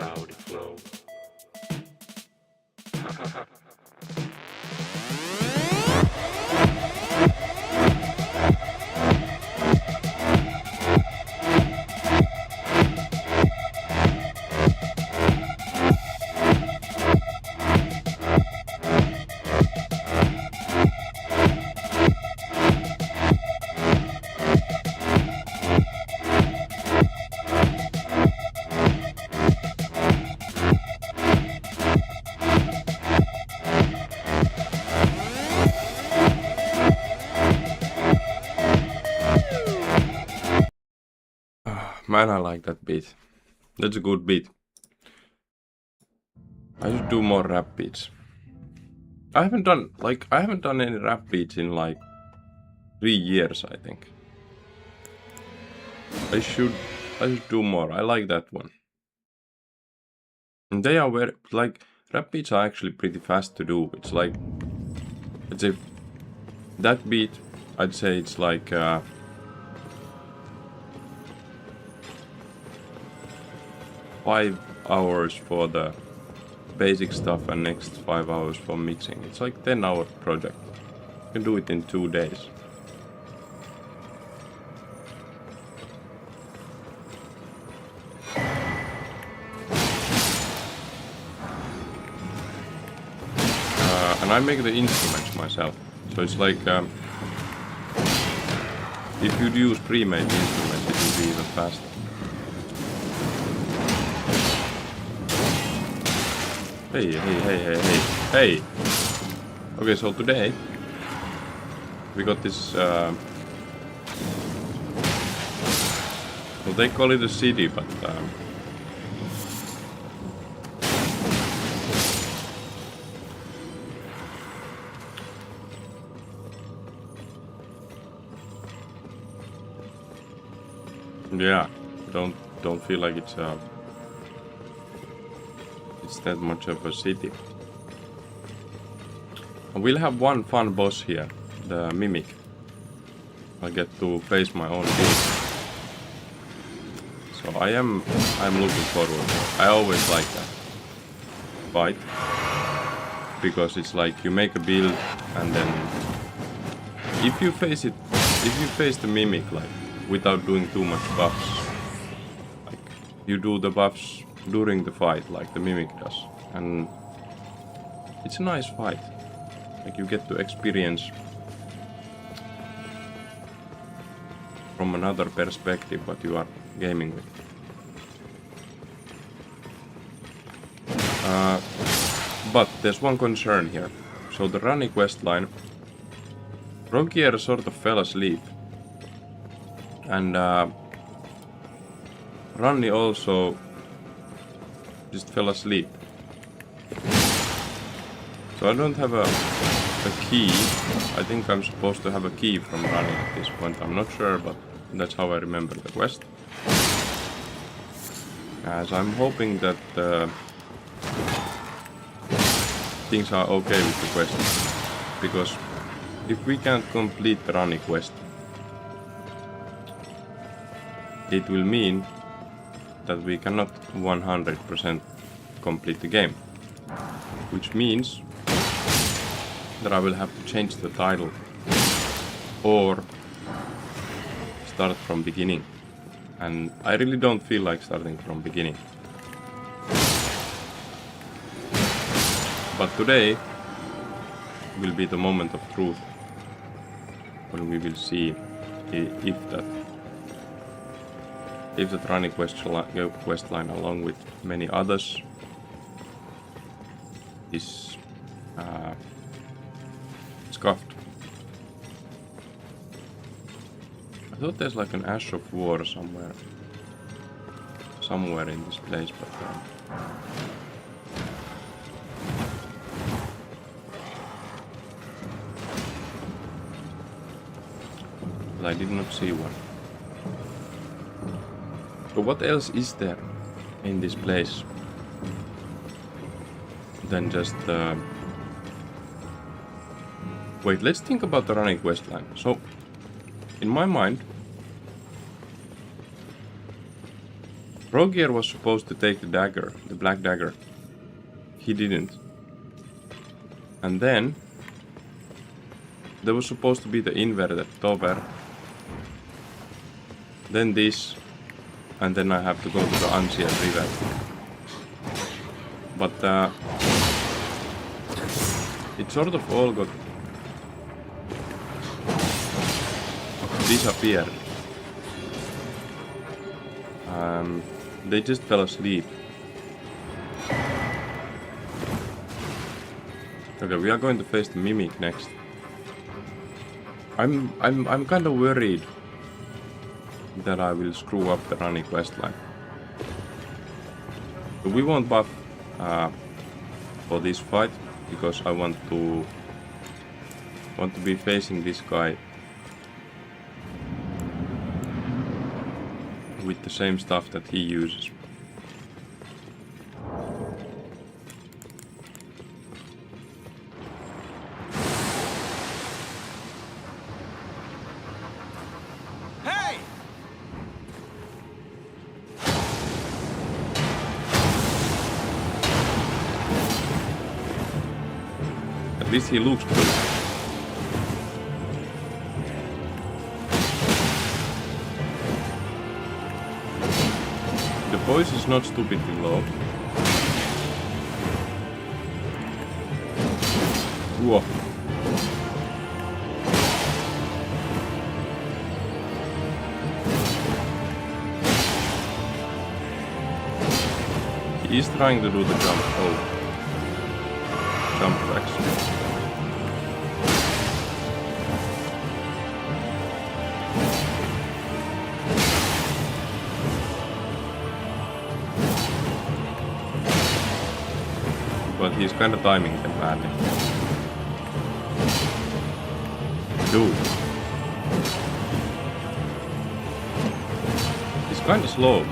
cloudy flow. Man, I like that beat. That's a good beat. I should do more rap beats. I haven't done any rap beats in like 3 years, I think. I should do more. I like that one. And they are very, like, rap beats are actually pretty fast to do. It's like, it's a, that beat, I'd say it's like, 5 hours for the basic stuff and next 5 hours for mixing. It's like 10-hour project. You can do it in 2 days. And I make the instruments myself. So it's like, if you'd use pre-made instruments, it would be even faster. Hey! Okay, so today we got this, well, they call it a city, but yeah, don't feel like it's that much of a city. And we'll have one fun boss here, the Mimic. I'll get to face my own build. So I'm looking forward. I always like that fight, because it's like you make a build and then if you face the Mimic like without doing too much buffs, like you do the buffs during the fight like the Mimic does, and it's a nice fight. Like you get to experience from another perspective what you are gaming with. But there's one concern here. So the Rani questline, Ronkier sort of fell asleep, and Rani also just fell asleep. So I don't have a key. I think I'm supposed to have a key from Rani at this point. I'm not sure, but that's how I remember the quest. As I'm hoping that things are okay with the quest. Because if we can't complete the Rani quest, it will mean that we cannot 100% complete the game. Which means that I will have to change the title or start from beginning. And I really don't feel like starting from beginning. But today will be the moment of truth when we will see if that Rani questline along with many others is scuffed. I thought there's like an Ash of War somewhere in this place, but I did not see one. So what else is there in this place than just wait, let's think about the running questline. So in my mind Rogier was supposed to take the dagger, the black dagger. He didn't. And then there was supposed to be the inverted tower. Then this. And then I have to go to the Ancient River. But it sort of all got disappeared. They just fell asleep. Okay, we are going to face the Mimic next. I'm kind of worried that I will screw up the running questline. But we won't buff for this fight because I want to be facing this guy with the same stuff that he uses. Hey! At least he looks good. The voice is not stupidly low. Whoa. He is trying to do the jump. Oh. Jump tracks. But he's kind of timing them badly. Dude. He's kind of slow.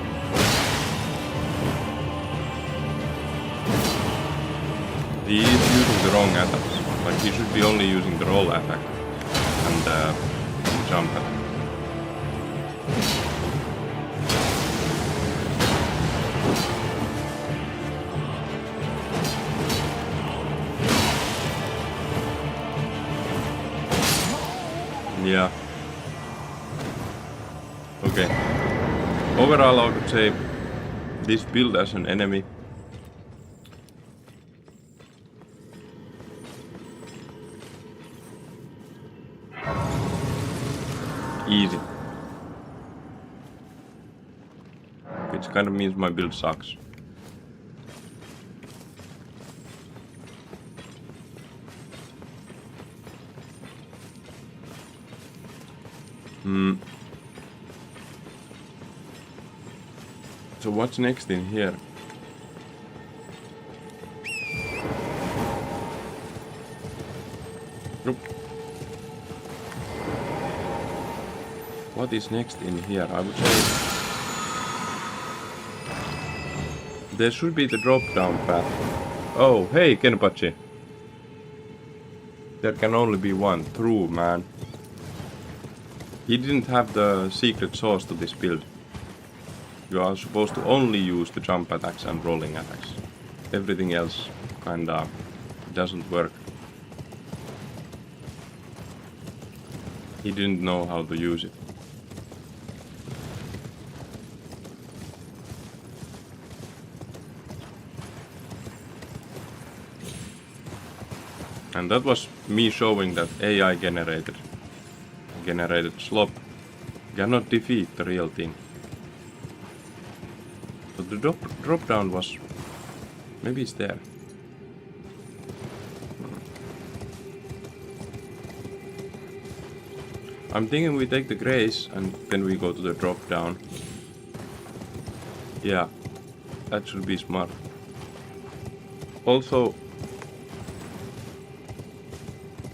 He is using the wrong attacks. Like he should be only using the roll attack and jump attack. Yeah. Okay. Overall, I would say this build as an enemy easy. Which kind of means my build sucks. So what's next in here? Nope. What is next in here? I would say there should be the drop down path. Oh, hey Kenpachi. There can only be one. True, man. He didn't have the secret sauce to this build. You are supposed to only use the jump attacks and rolling attacks. Everything else kinda doesn't work. He didn't know how to use it. And that was me showing that AI generated slop cannot defeat the real thing. So the drop down was... maybe it's there. I'm thinking we take the grace and then we go to the drop down. Yeah, that should be smart. Also,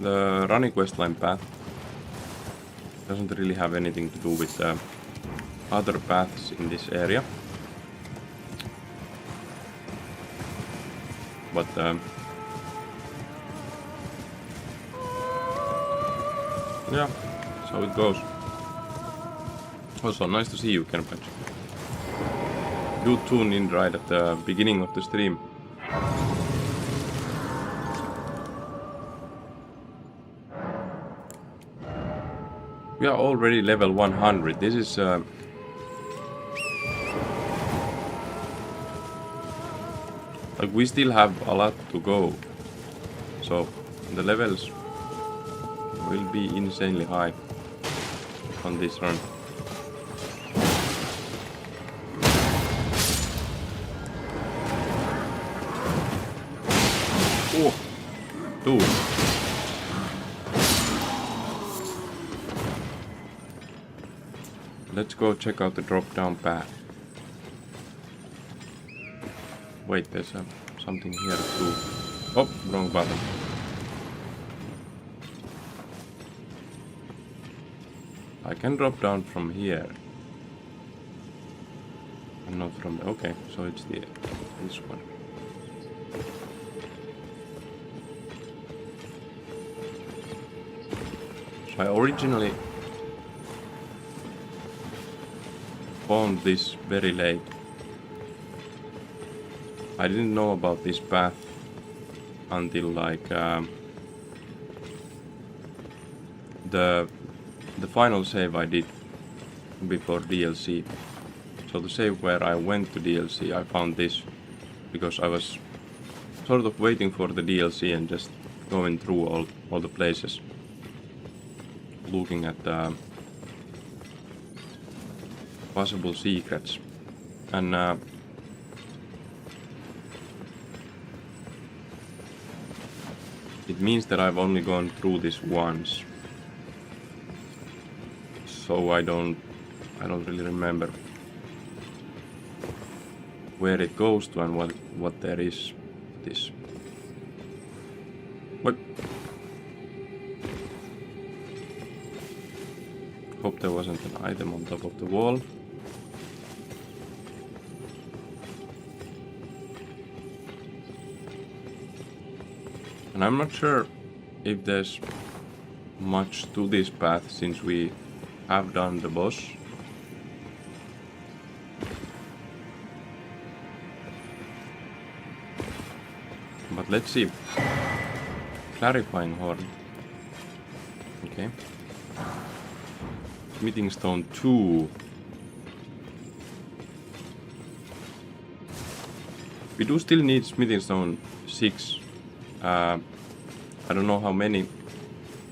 the running questline path doesn't really have anything to do with the other paths in this area. But yeah, that's how it goes. Also, nice to see you, Kenpachi. you tuned in right at the beginning of the stream. We are already level 100. This is like we still have a lot to go. So the levels will be insanely high on this run. Oh, dude. Let's go check out the drop-down path. Wait, there's something here too. Oh, wrong button. I can drop down from here. And not from the... Okay, so it's this one. So I originally found this very late. I didn't know about this path until like the final save I did before DLC. So the save where I went to DLC, I found this because I was sort of waiting for the DLC and just going through all the places, looking at the possible secrets, and it means that I've only gone through this once, so I don't really remember where it goes to and what there is. This. What? Hope there wasn't an item on top of the wall. And I'm not sure if there's much to this path since we have done the boss. But let's see. Clarifying horn. Okay. Smithing stone 2. We do still need smithing stone 6. I don't know how many.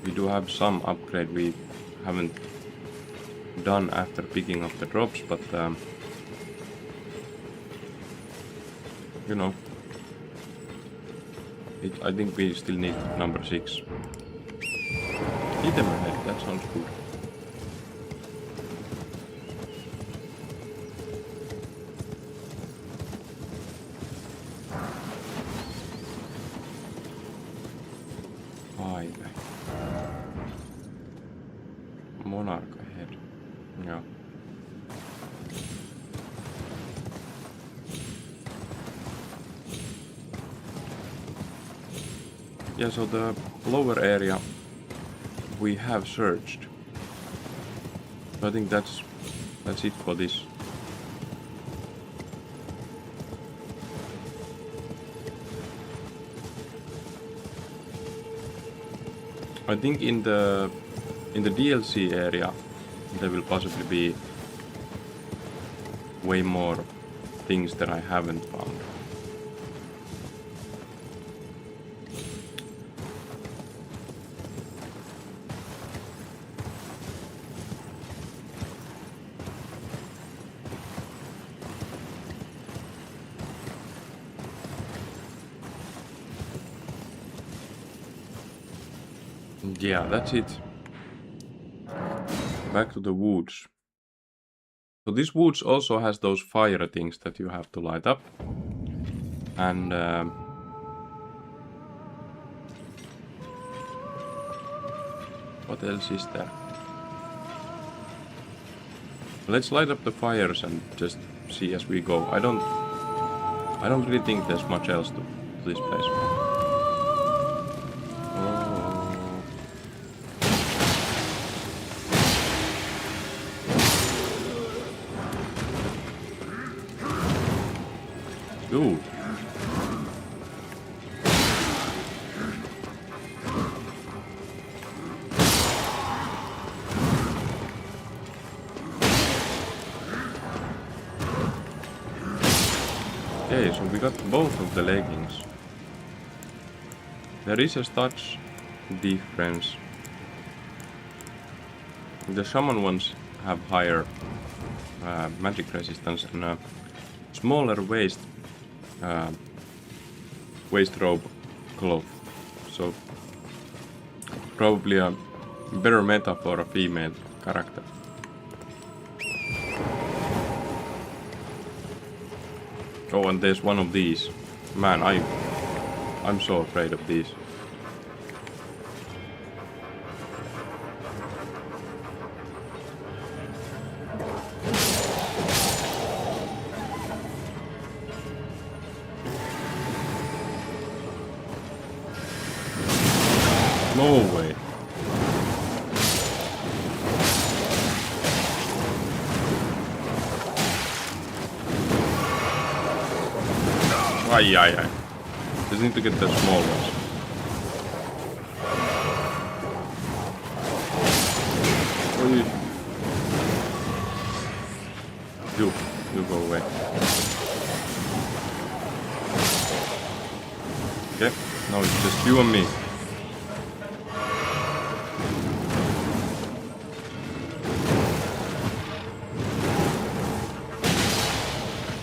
We do have some upgrade we haven't done after picking up the drops, but you know, I think we still need number 6. Item ahead, that sounds good. Monarch ahead. Yeah. Yeah, so the lower area we have searched. So I think that's it for this. I think in the DLC area there will possibly be way more things that I haven't found. Yeah, that's it. Back to the woods. So this woods also has those fire things that you have to light up. And what else is there? Let's light up the fires and just see as we go. I don't really think there's much else to this place. Dude. Okay, so we got both of the leggings. There is a touch difference. The shaman ones have higher magic resistance and a smaller waist robe cloth. So probably a better meta for a female character. Oh, and there's one of these. Man, I'm so afraid of these. No way. Ai. Just need to get the small ones. You go away. Okay, now it's just you and me.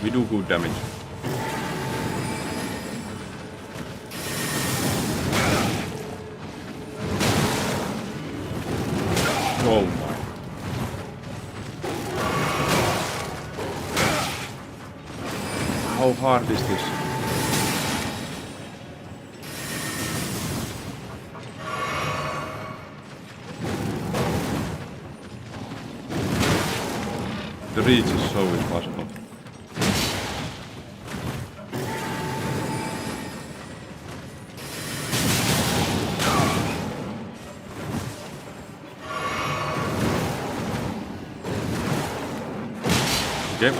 We do good damage. Oh my. How hard is this? The reach is so impossible. Okay.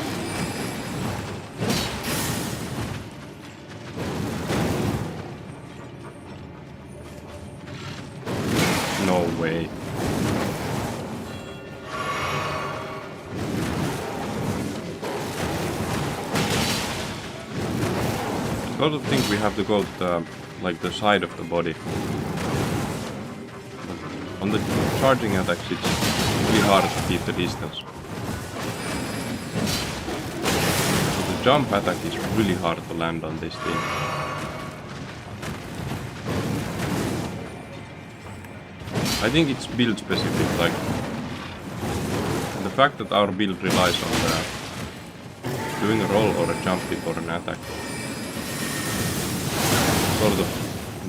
No way. I also think we have to go to like the side of the body. On the charging attacks it's really hard to keep the distance. Jump attack is really hard to land on this thing. I think it's build specific, like the fact that our build relies on doing a roll or a jump before an attack sort of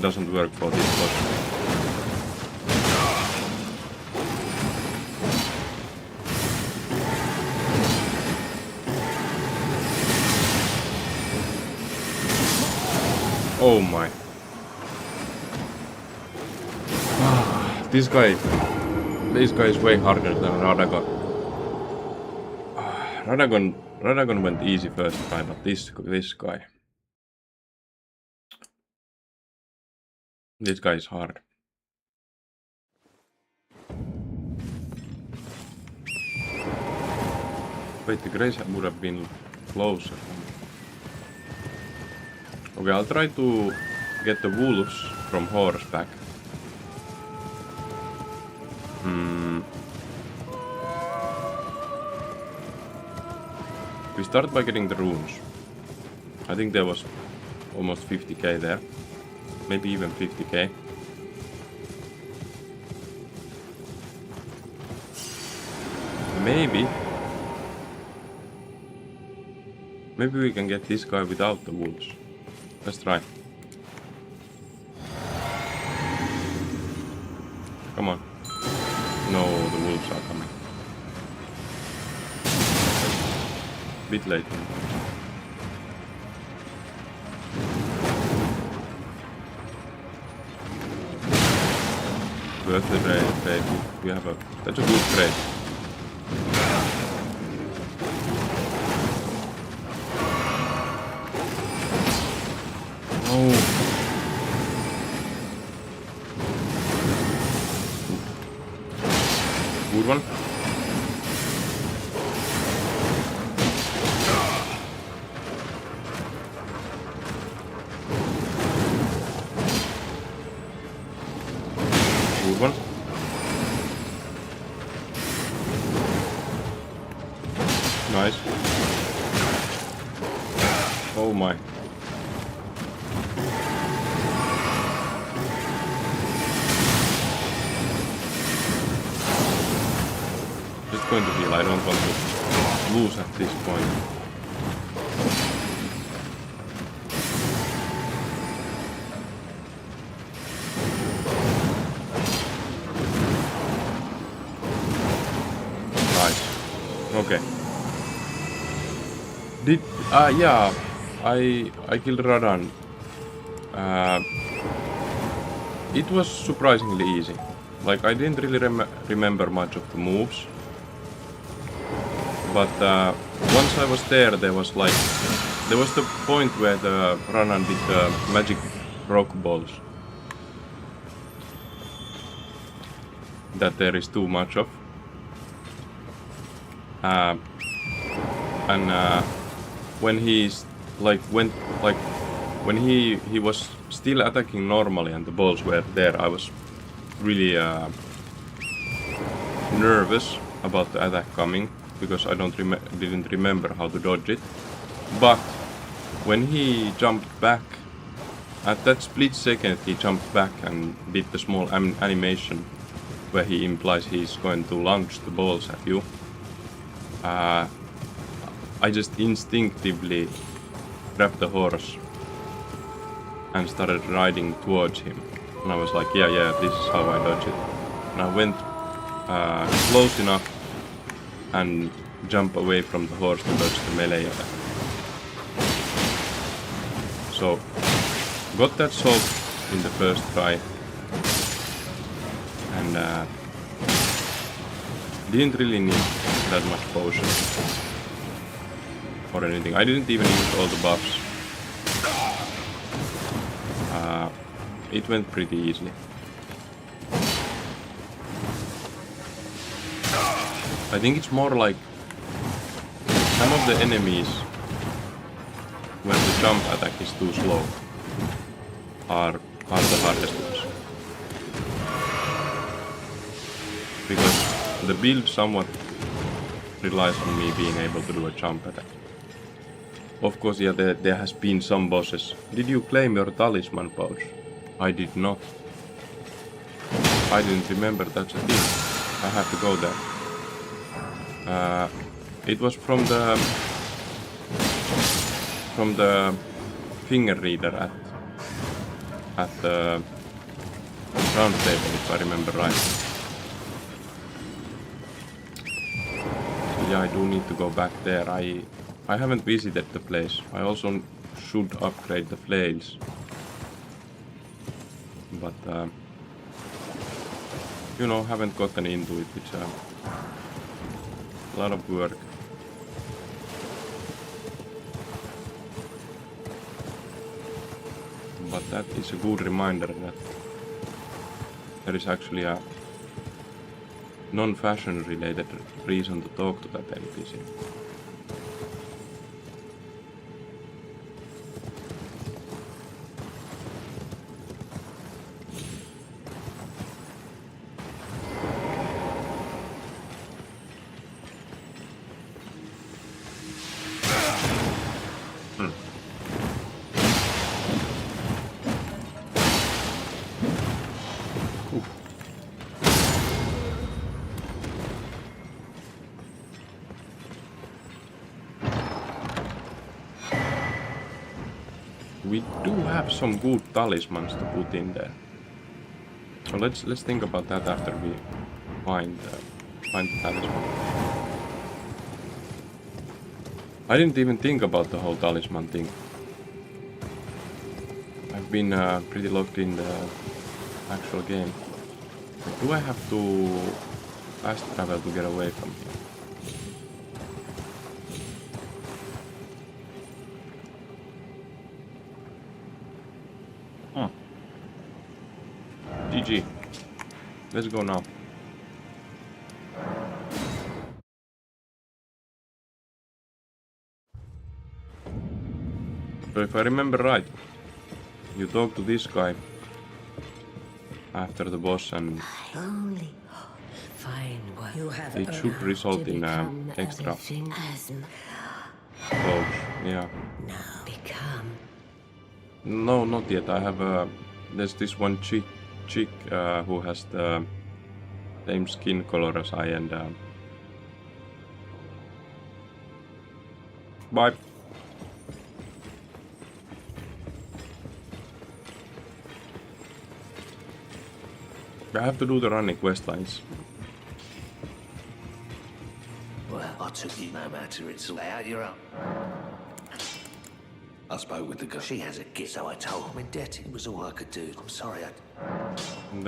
doesn't work for this boss. Oh my. This guy is way harder than Radagon. Radagon went easy first try, but this guy. This guy is hard. Wait, the grace would have been closer. Okay, I'll try to get the wolves from horseback. We start by getting the runes. I think there was almost 50k there. Maybe even 50k. Maybe we can get this guy without the wolves. Let's try. Come on. No, the wolves are coming. Bit late. Worth the trade, baby. We have that's a good trade. Nice. Oh my. Just going to heal. I don't want to lose at this point. Okay. Yeah, I killed Radan. It was surprisingly easy. Like, I didn't really remember much of the moves. But once I was there, there was the point where the Radan did the magic rock balls. That there is too much of. When he's when he was still attacking normally and the balls were there, I was really nervous about the attack coming because I didn't remember how to dodge it. But when he jumped back, at that split second he jumped back and did the small animation where he implies he's going to launch the balls at you. I just instinctively grabbed the horse and started riding towards him. And I was like, yeah, this is how I dodge it. And I went close enough and jump away from the horse to dodge the melee attack. So, got that solved in the first try. And didn't really need that much potion or anything. I didn't even use all the buffs. It went pretty easily. I think it's more like some of the enemies, when the jump attack is too slow, are the hardest ones. Because the build somewhat relies on me being able to do a jump attack. Of course, yeah, there has been some bosses. Did you claim your talisman pouch? I did not. I didn't remember that's a thing. I have to go there. It was from the finger reader at the round table, if I remember right. So yeah, I do need to go back there. I haven't visited the place. I also should upgrade the flails. But you know, haven't gotten into it. It's a lot of work. But that is a good reminder that there is actually a non-fashion related reason to talk to that NPC. We do have some good talismans to put in there. So let's think about that after we find the talisman. I didn't even think about the whole talisman thing. I've been pretty locked in the actual game. Do I have to fast travel to get away from here? GG. Let's go now. So if I remember right, you talk to this guy after the boss and... I only hope fine work. You have it should result in extra clothes. Yeah. Now become. No, not yet. I have there's this one chick who has the same skin color as I, and bye. I have to do the running quest lines. Well, I took you no matter, it's all out, you're up. I spoke with the girl. She has a gift, so I told her I'm indebted. It was all I could do. I'm sorry, And,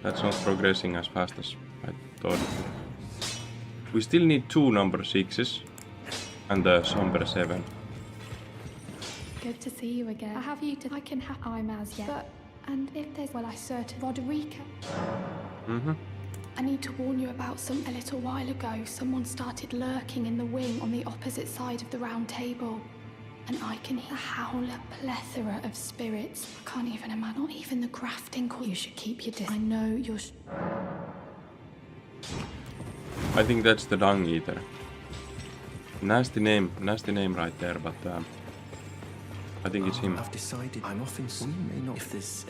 that's not progressing as fast as I thought it would. We still need 2 number 6s and the somber 7. Good to see you again. I have you to. I can have. I'm as yet. But and if there's I certain Roderica. I need to warn you about some. A little while ago, someone started lurking in the wing on the opposite side of the round table. And I can howl a plethora of spirits. I can't even imagine. Not even the grafting call. You should keep your distance. I know you're. I think that's the Dung Eater. Nasty name right there, but I think it's him. I've decided I'm off in some. May not. If there's.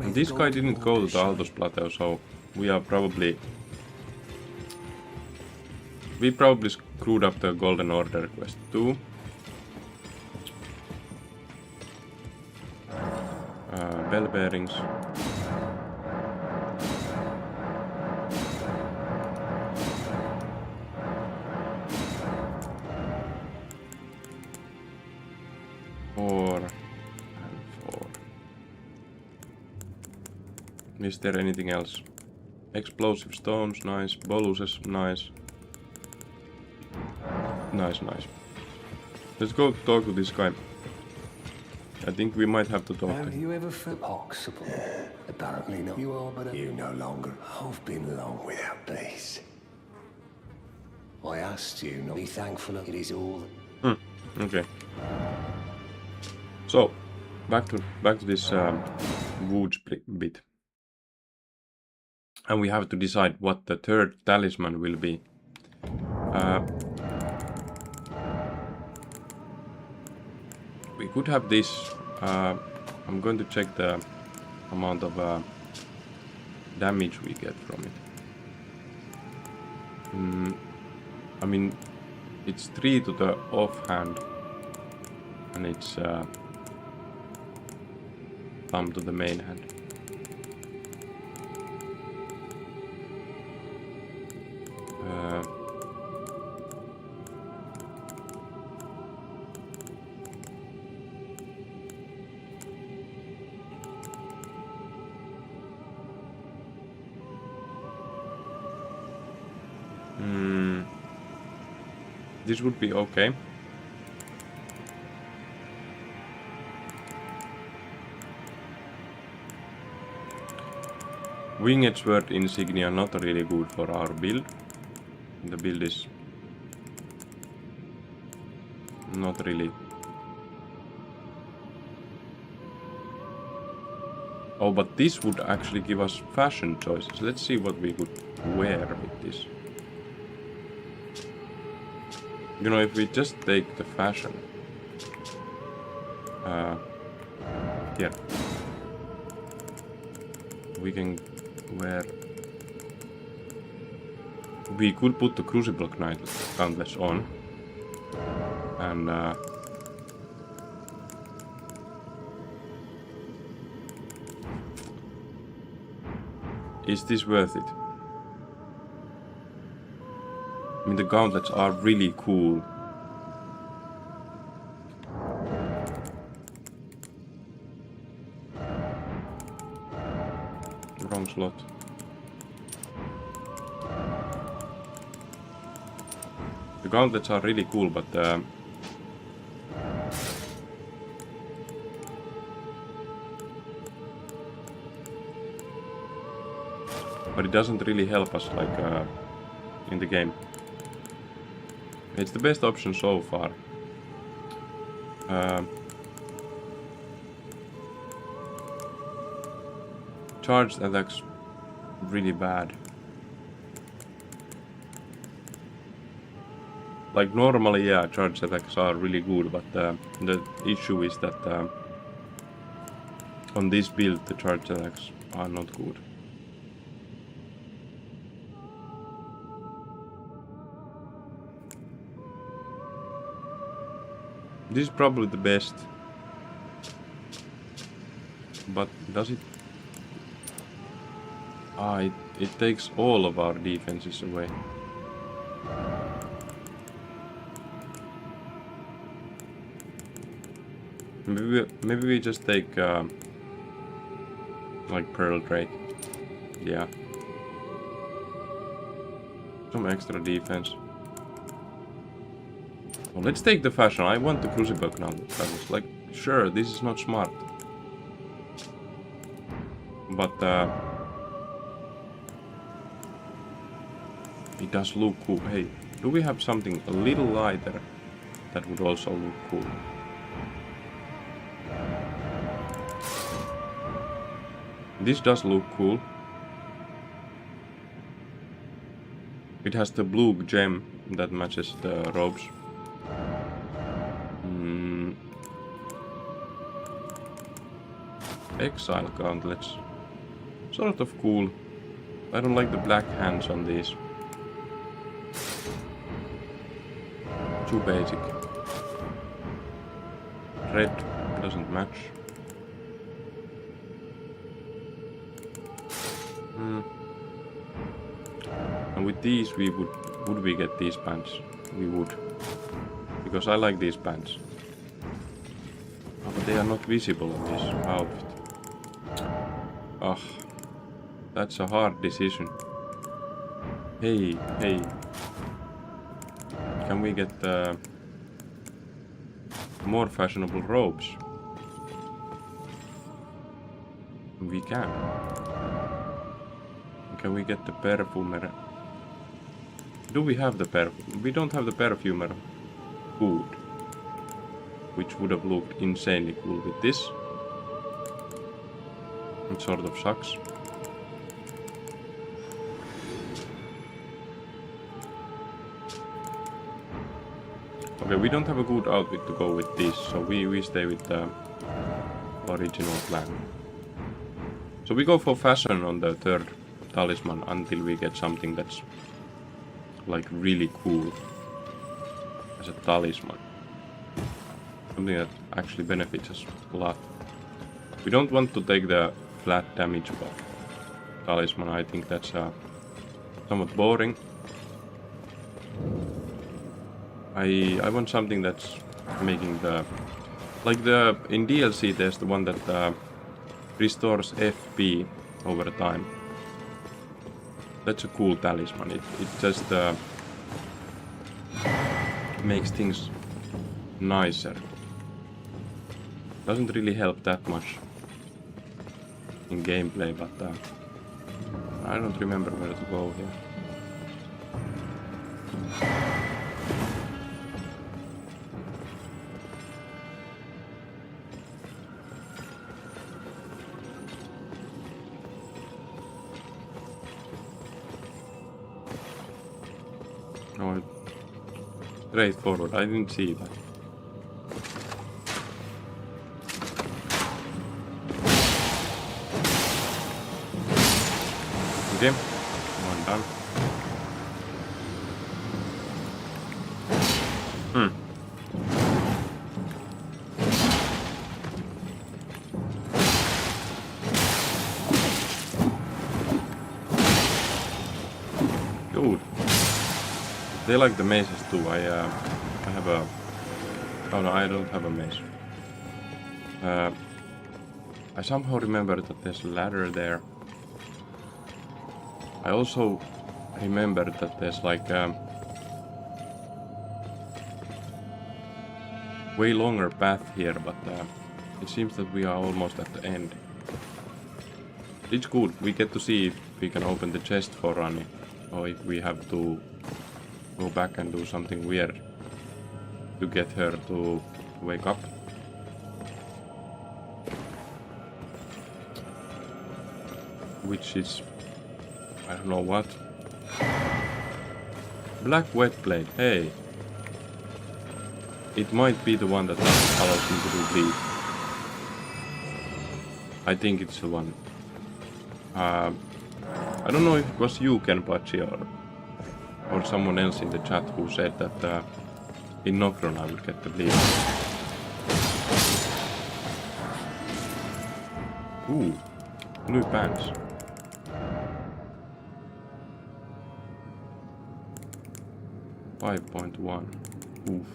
And this guy didn't go to the Altos Plateau, so we probably screwed up the Golden Order quest too. Bell bearings. Is there anything else? Explosive stones, nice. Boluses, nice. Nice. Let's go talk to this guy. I think we might have to talk to him. Have you ever felt possible? Apparently not. You are, but you no longer. I've been long without peace. I asked you not to be thankful. It is all. Okay. So, back to this woods bit. And we have to decide what the third talisman will be. We could have this. I'm going to check the amount of damage we get from it. I mean, it's 3 to the offhand, and it's thumb to the main hand. This would be okay. Winged sword insignia not really good for our build. The build is not really. Oh, but this would actually give us fashion choices. Let's see what we could wear with this. You know, if we just take the fashion. Here. We can wear. We could put the Crucible Gauntlets on. And is this worth it? I mean, the gauntlets are really cool. Wrong slot. The gauntlets are really cool, but it doesn't really help us like in the game. It's the best option so far. charged attacks really bad. Like normally, yeah, charged attacks are really good, but the issue is that on this build the charged attacks are not good. This is probably the best, but does it? It takes all of our defenses away. Maybe we just take like Pearl Drake. Yeah. Some extra defense. Well, let's take the fashion. I want the Crucible now. I was like, sure, this is not smart. But it does look cool. Hey, do we have something a little lighter that would also look cool? This does look cool. It has the blue gem that matches the robes. Exile gauntlets. Sort of cool. I don't like the black hands on these. Too basic. Red doesn't match. And with these we would we get these pants? We would. Because I like these pants. Oh, but they are not visible in this outfit. Ugh. That's a hard decision. Hey. Can we get more fashionable robes? We can. Can we get the perfumer? Do we have the perfume? We don't have the perfumer hood, which would have looked insanely cool with this. It sort of sucks. Okay, we don't have a good outfit to go with this, so we stay with the original plan. So we go for fashion on the third talisman until we get something that's like really cool as a talisman. Something that actually benefits us a lot. We don't want to take the flat damage buff talisman. I think that's somewhat boring. I want something that's making the... Like in DLC there's the one that restores FP over time. That's a cool talisman. It just makes things nicer. Doesn't really help that much in gameplay, but I don't remember where to go here. Oh, straightforward. I didn't see that. Okay, one done. Dude, they like the maces too. I have a... Oh no, I don't have a mace. I somehow remember that there's a ladder there. I also remember that there's like way longer path here, but it seems that we are almost at the end. It's good. We get to see if we can open the chest for Rani, or if we have to go back and do something weird to get her to wake up. which is I don't know what. Black wet blade. Hey, it might be the one that allows me to do bleed. I think it's the one. I don't know if it was you, Kenpachi, or someone else in the chat who said that in Nokron I would get the bleed. Ooh, new pants. .1. Oof.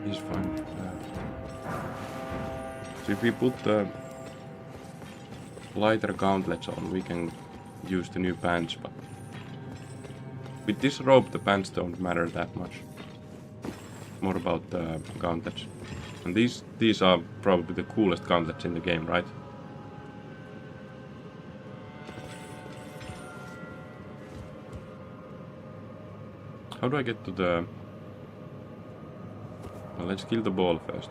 He's fine. So if we put the lighter gauntlets on, we can use the new pants, but with this robe the pants don't matter that much. More about the gauntlets. And these are probably the coolest gauntlets in the game, right? How do I get to the... Well, let's kill the ball first.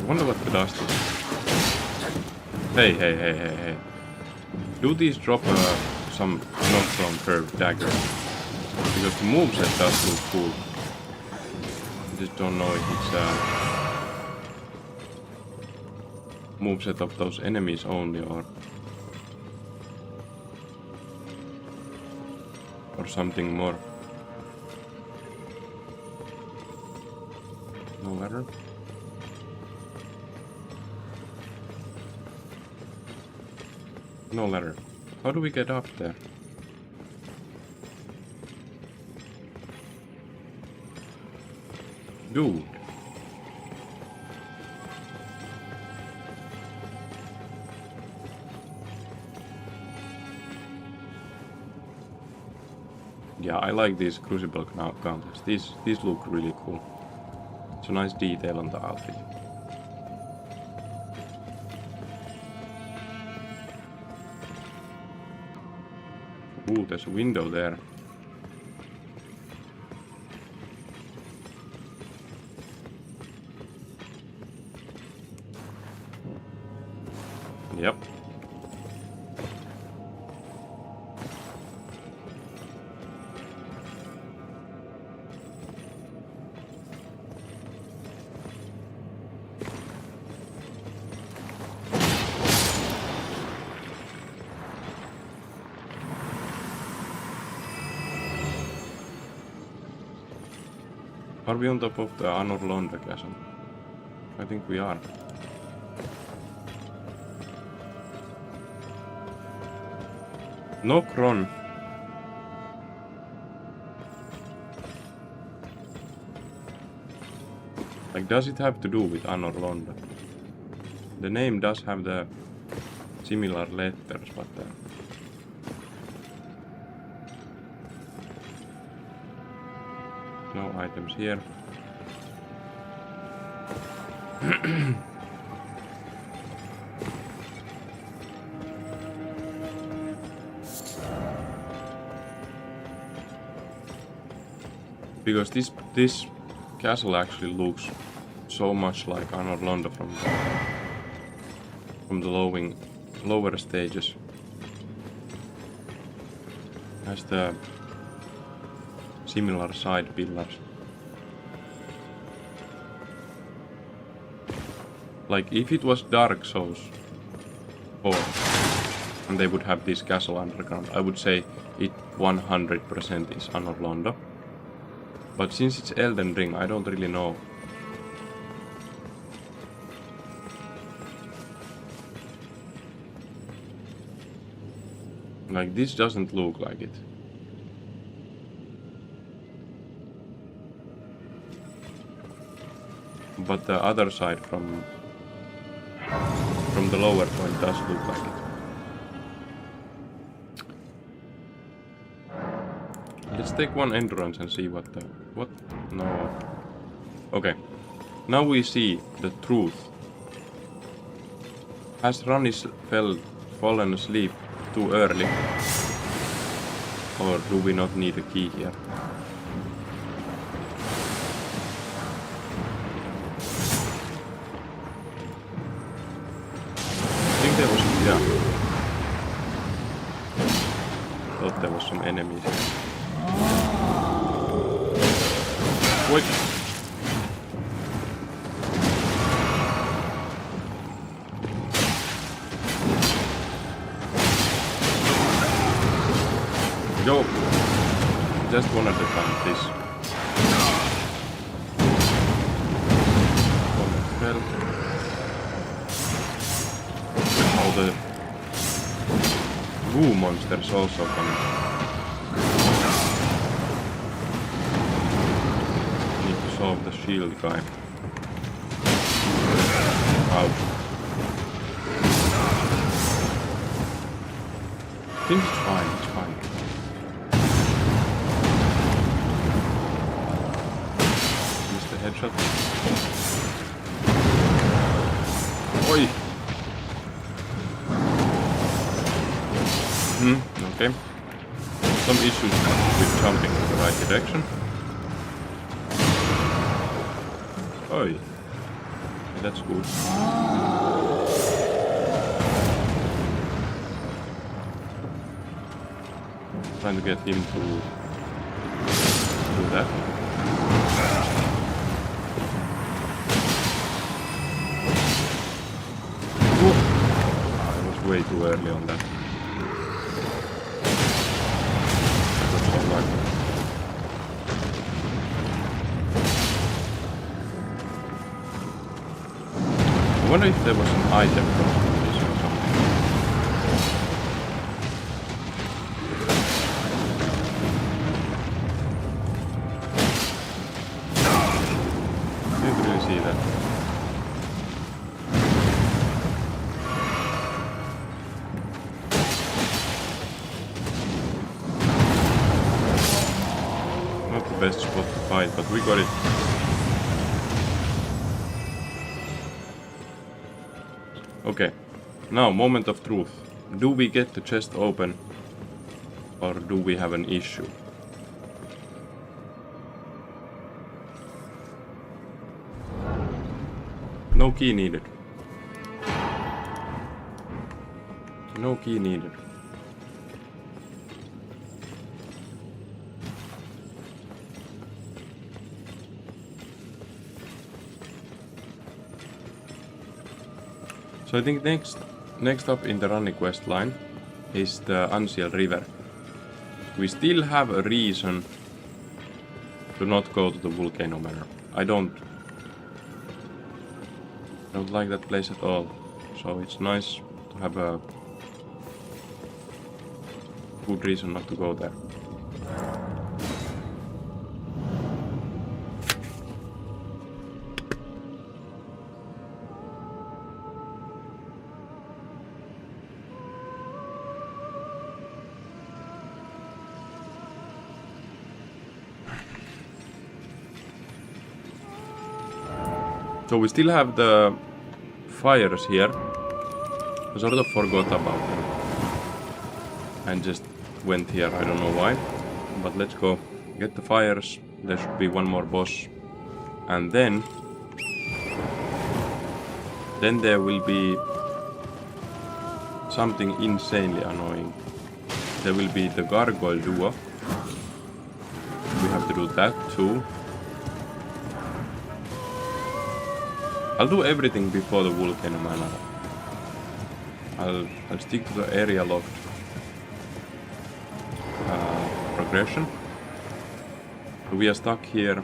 I wonder what the dust is. Hey. Do these drop some Nokron curved dagger? Because the moveset does look cool. I just don't know if it's moveset of those enemies only or something more. No ladder? No ladder. How do we get up there? Dude. Yeah, I like these crucible gauntlets. These look really cool. It's a nice detail on the outfit. Ooh, there's a window there. Yep. Are we on top of the Anor castle? I think we are. Nokron. Like, does it have to do with Anor Londo? The name does have the similar letters, but no items here. Because this castle actually looks so much like Anor Londo from the lower stages. Has the similar side pillars. Like if it was Dark Souls and they would have this castle underground, I would say it 100% is Anor Londo. But since it's Elden Ring, I don't really know. Like, this doesn't look like it. But the other side from the lower point does look like it. Let's take one endurance and see what the... What? No. Okay. Now we see the truth. Has Rannis fallen asleep too early? Or do we not need a key here? I think there was... yeah. Thought there was some enemies. Wait. Go! Just one at a time, please. One fell. All the goo monsters also coming. Need to solve the shield guy. Ouch. I think it's fine, it's fine. Headshot. Oi! Okay. Some issues with jumping in the right direction. Oi! That's good. Trying to get him to do that. Way too early on that. Got some luck. I wonder if there was an item from this or something. Didn't really see that. Best spot to fight, but we got it. Okay, now moment of truth. Do we get the chest open or do we have an issue? No key needed. No key needed. So I think next up in the running quest line is the Unsealed River. We still have a reason to not go to the Volcano Manor. I don't like that place at all. So it's nice to have a good reason not to go there. So we still have the fires here. I sort of forgot about them. And just went here, I don't know why. But let's go get the fires. There should be one more boss. And then there will be something insanely annoying. There will be the Gargoyle duo. We have to do that too. I'll do everything before the Volcano Manor. I'll stick to the area locked progression. We are stuck here.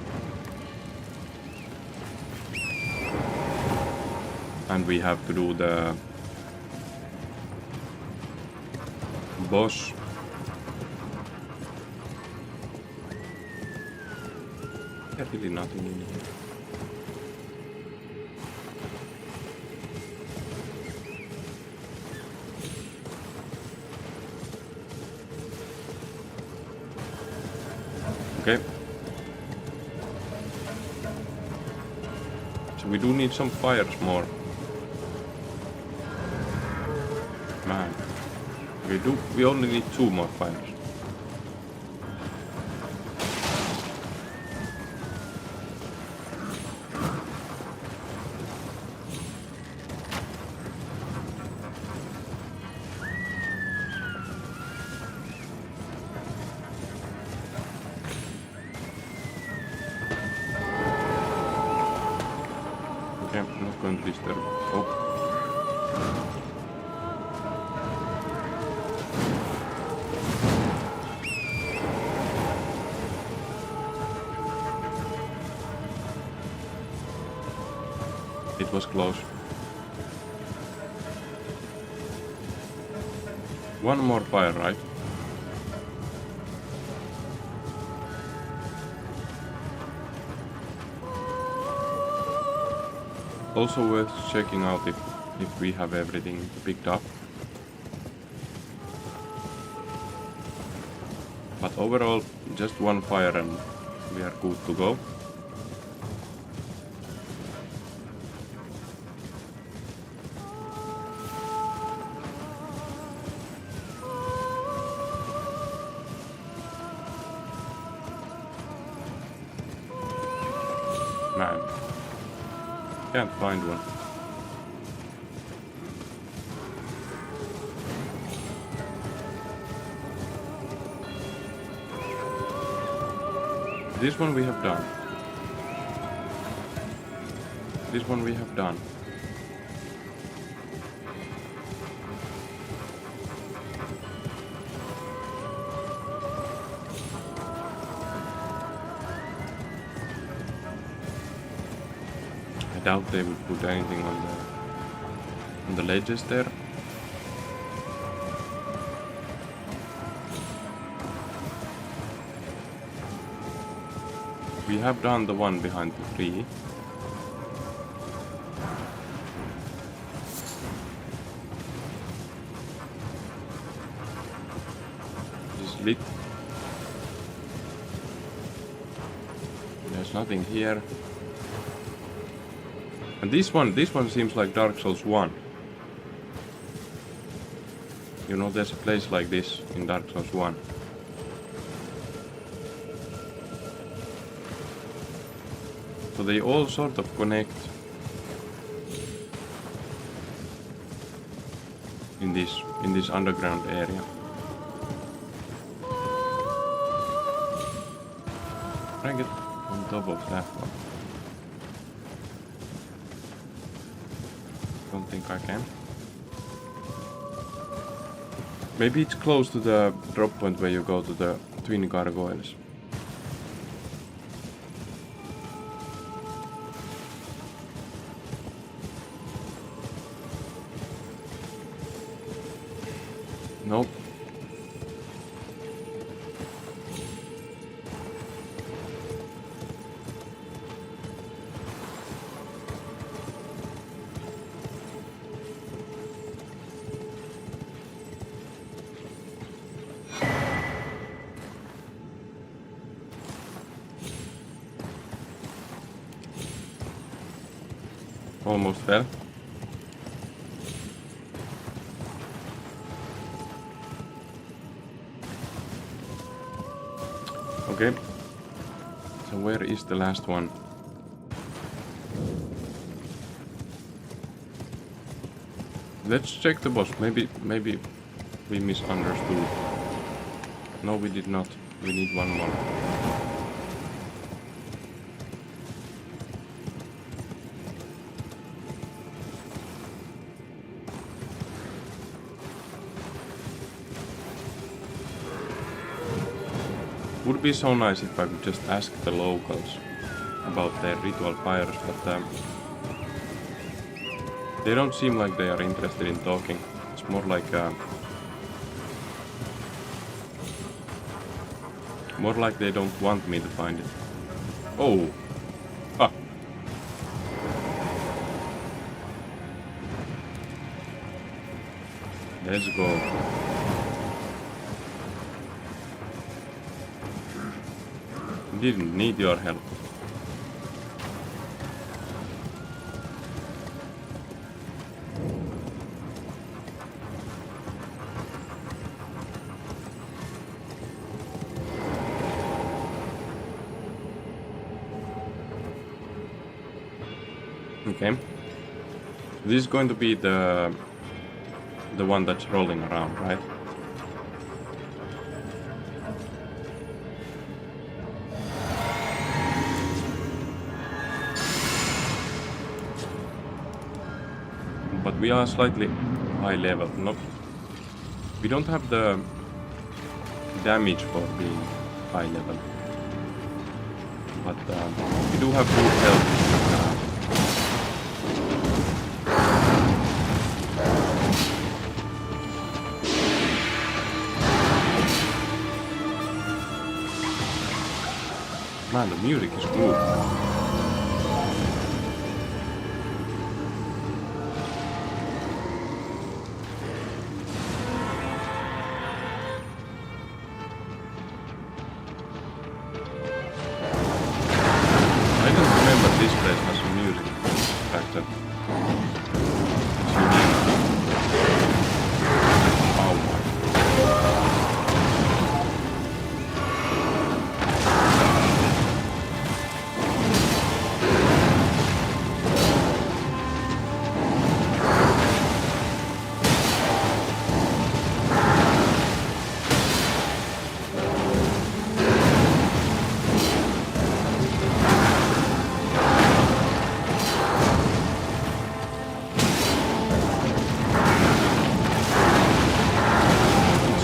And we have to do the boss. There's really nothing in here. Okay. So we do need some fires more. Man. We only need 2 more fires. Okay, I'm not going to disturb. Oh. It was close. One more fire, right? Also worth checking out if we have everything picked up. But overall, just one fire and we are good to go. Man, can't find one. This one we have done. This one we have done. I doubt they would put anything on the ledges there. We have done the one behind the tree. It's lit. There's nothing here. And this one seems like Dark Souls 1. You know, there's a place like this in Dark Souls 1. So they all sort of connect in this underground area. Try and get on top of that one. Don't think I can. Maybe it's close to the drop point where you go to the twin gargoyles. Nope. Almost fell. Okay. So where is the last one? Let's check the boss. Maybe we misunderstood. No, we did not. We need one more. Would be so nice if I could just ask the locals about their ritual fires, but they don't seem like they are interested in talking. It's more like More like they don't want me to find it. Oh! Ah! Let's go. Didn't need your help. Okay. This is going to be the one that's rolling around, right? But we are slightly high level. Not. We don't have the damage for being high level. But we do have good health. Man, the music is good. I don't remember this place has some music. In fact, it's unique. Oh my.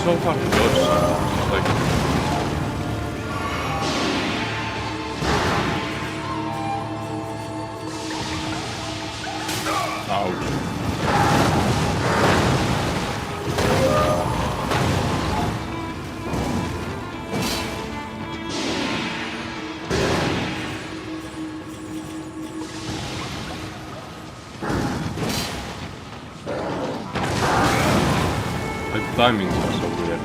So hard to dodge sometimes. It's like ouch. Like timings are so weird.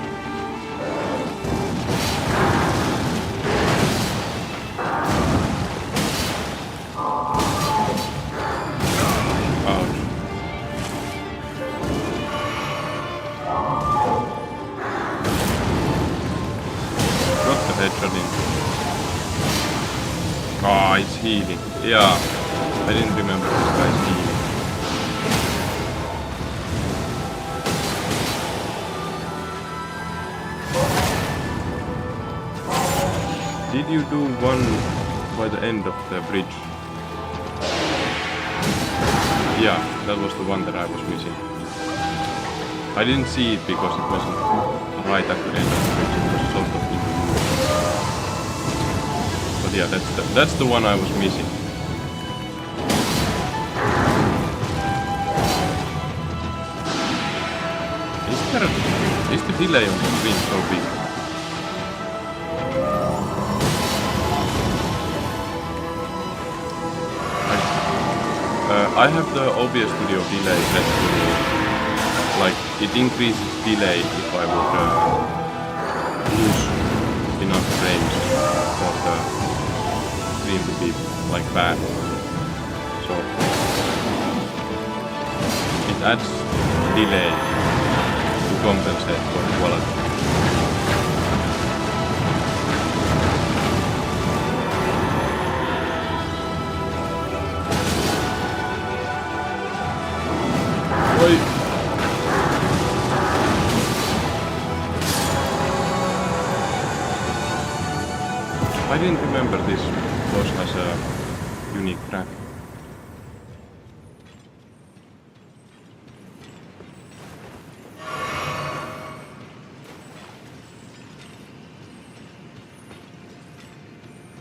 Ouch. Got the headshot in. Ah, it's healing. Yeah. I didn't remember this guy's healing. Did you do one by the end of the bridge? Yeah, that was the one that I was missing. I didn't see it because it wasn't right at the end of the bridge, it was sort of in the middle. But yeah, that's the one I was missing. Is the delay on the screen so big? I have the OBS Studio delay set to, like, it increases delay if I would lose enough frames for the stream to be, like, bad. So, it adds delay to compensate for quality. I didn't remember this boss has a unique track.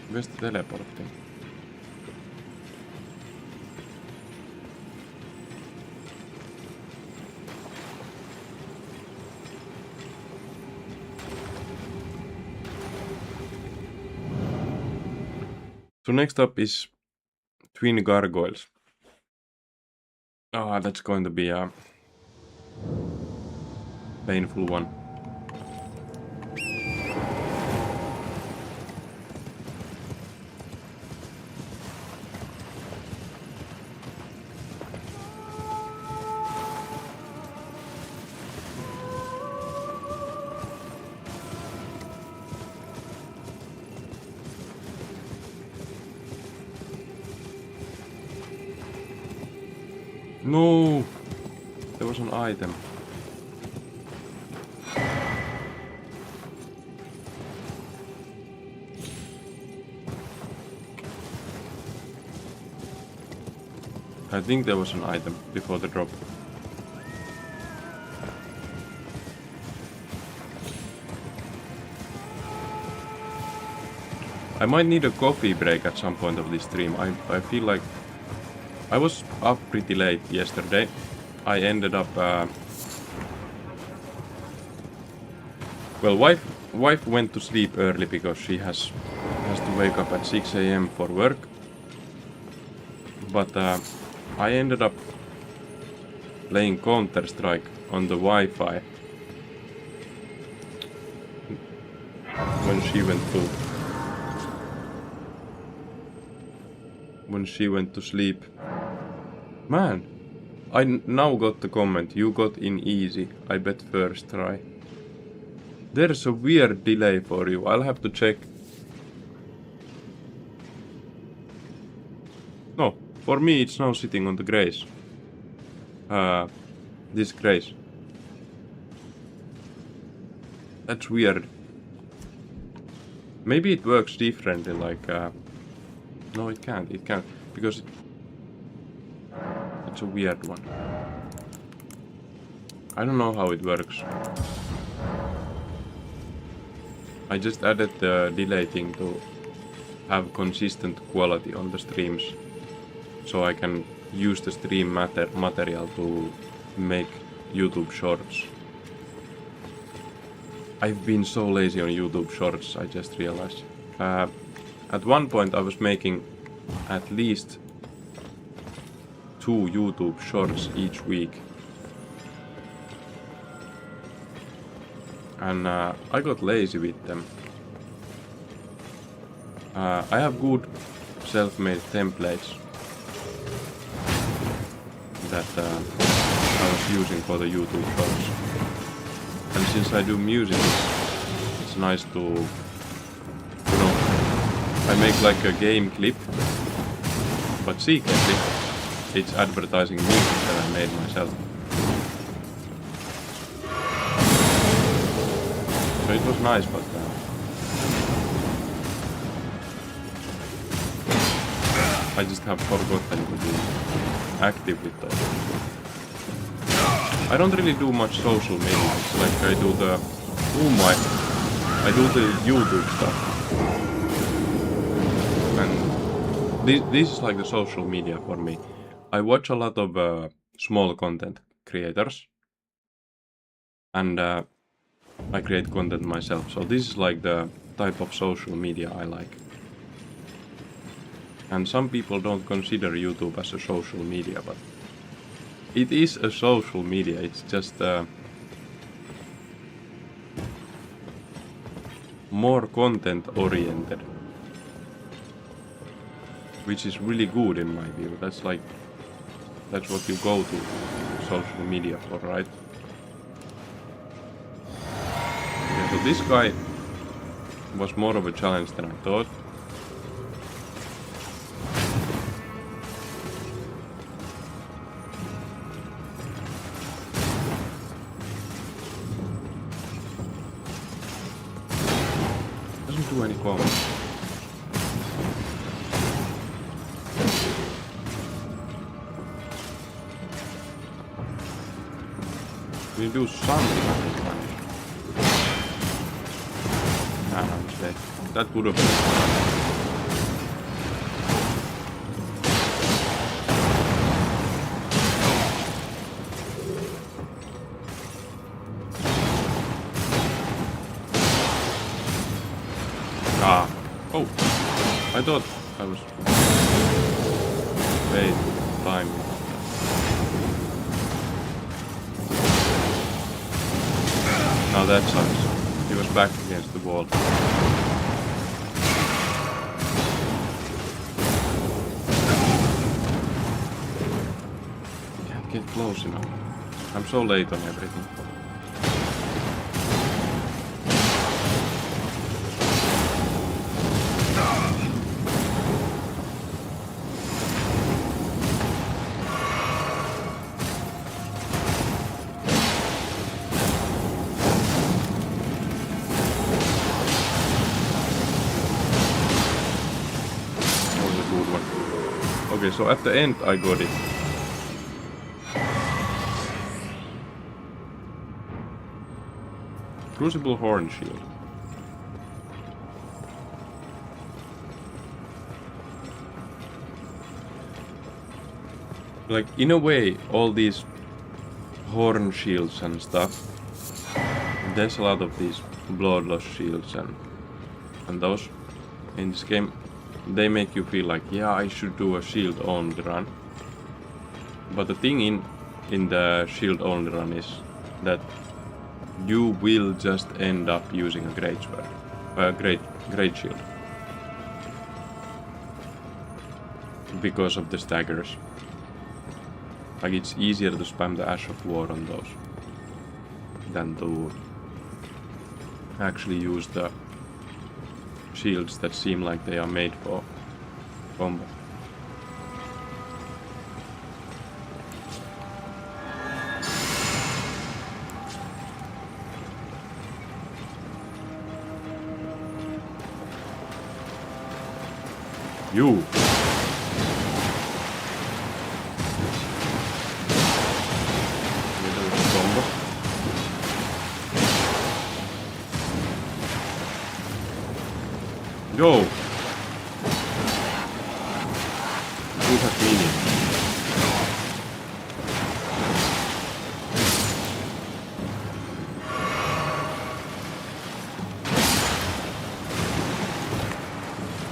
Where's the teleporting? So next up is Twin Gargoyles. Ah, that's going to be a painful one. No! There was an item. I think there was an item before the drop. I might need a coffee break at some point of this stream. I feel like I was up pretty late yesterday. I ended up well, wife went to sleep early because she has to wake up at 6 a.m. for work. But I ended up playing Counter-Strike on the Wi-Fi when she went to sleep. Man, I now got the comment, you got in easy, I bet first try. There's a weird delay for you, I'll have to check. No, for me it's now sitting on the grace. This grace. That's weird. Maybe it works differently, like... no, it can't, because it's a weird one. I don't know how it works. I just added the delay thing to have consistent quality on the streams, so I can use the stream material to make YouTube shorts. I've been so lazy on YouTube shorts, I just realized. At one point I was making at least 2 YouTube shorts each week. And I got lazy with them. I have good self-made templates that I was using for the YouTube shorts. And since I do music, it's nice to, you know, I make like a game clip, but secretly it's advertising music that I made myself. So it was nice, but I just have forgotten to be active with those. I don't really do much social media. It's like I do the YouTube stuff. And this is like the social media for me. I watch a lot of small content creators. And I create content myself. So this is like the type of social media I like. And some people don't consider YouTube as a social media, but it is a social media. It's just more content oriented, which is really good in my view. That's what you go to social media for, right? Yeah, so this guy was more of a challenge than I thought. Doesn't do any comments. We do something on this one. Nah, mistake. That would have been. Ah. Oh. I thought I was way time. Now that sucks. He was back against the wall. Can't get close enough. I'm so late on everything. Okay, so at the end I got it. Crucible Horn Shield. Like, in a way, all these horn shields and stuff, there's a lot of these bloodless shields and those in this game. They make you feel like, yeah, I should do a shield only run. But the thing in the shield only run is that you will just end up using a great sword, great shield, because of the staggers. Like, it's easier to spam the Ash of War on those than to actually use the shields that seem like they are made for combat. You! Little combo. Yo! Who has meaning?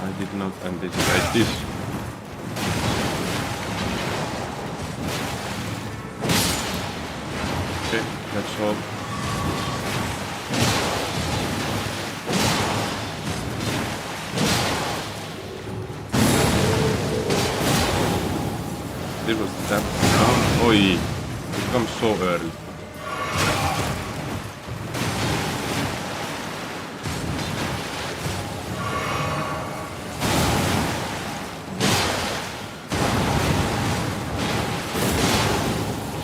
I did not anticipate this. Okay, let's hope. This was the tap. Oh, oi! It comes so early.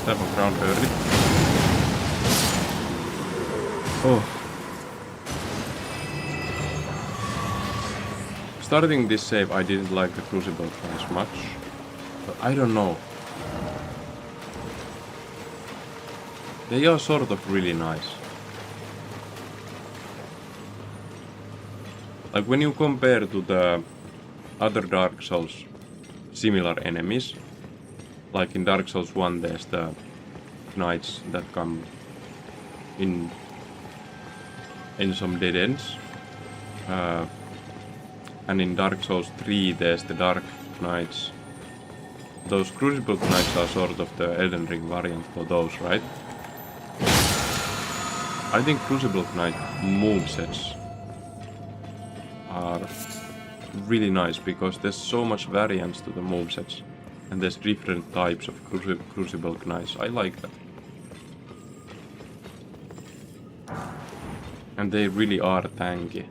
Step on ground early. Oh. Starting this save, I didn't like the Crucible as much. But I don't know. They are sort of really nice. Like, when you compare to the other Dark Souls similar enemies, like in Dark Souls 1 there's the knights that come in some dead ends. And in Dark Souls 3 there's the Dark Knights. Those Crucible Knights are sort of the Elden Ring variant for those, right? I think Crucible Knight movesets are really nice because there's so much variance to the movesets. And there's different types of Crucible Knights. I like that. And they really are tanky.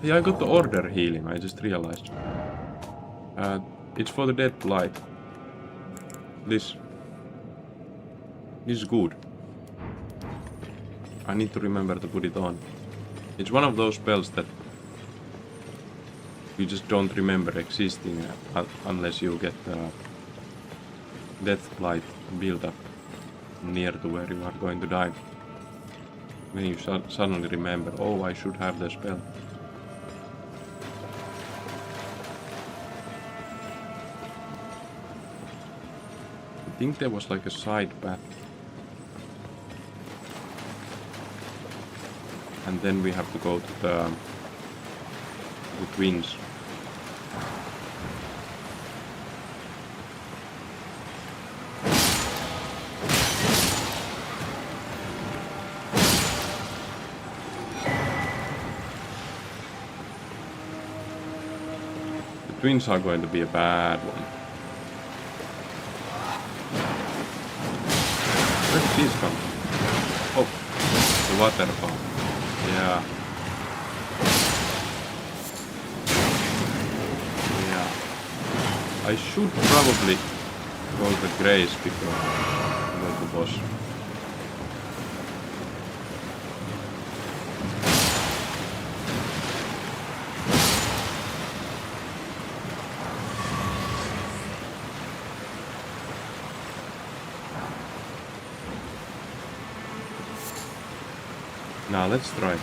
Yeah, I got the Order healing, I just realized. It's for the Dead Blight. This is good. I need to remember to put it on. It's one of those spells that you just don't remember existing unless you get the Death Blight build up near to where you are going to die. Then you suddenly remember, oh, I should have the spell. I think there was like a side path. And then we have to go to the twins. Twins are going to be a bad one. Where did these come from? Oh, the waterfall. Yeah. Yeah. I should probably go to Grace before I go to boss. Now let's try.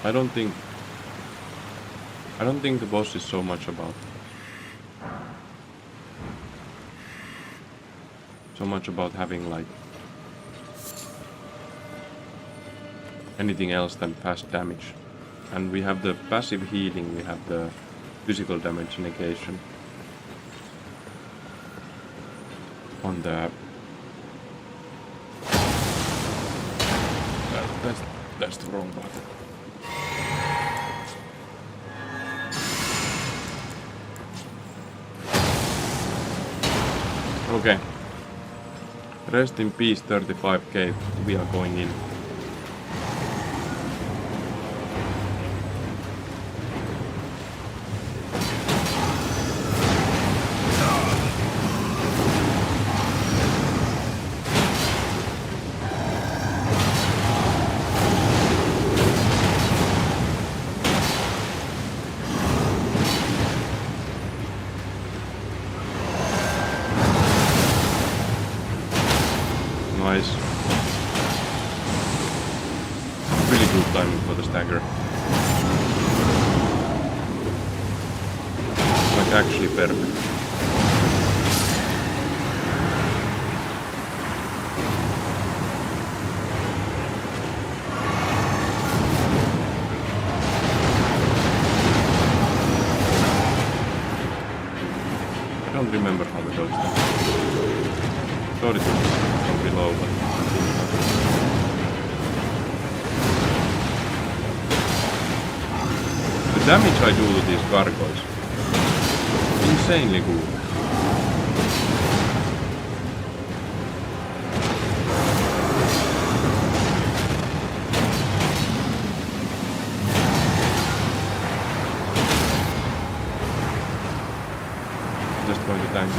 I don't think the boss is so much about having like anything else than fast damage. And we have the passive healing, we have the physical damage negation on the that's the wrong button. Okay. Rest in peace, 35k. We are going in. Nice. Really good timing for the stagger. Like actually perfect. I don't remember how to dodge that. Thought it was from below, but the damage I do to these gargoyles, insanely good. Just going to tank.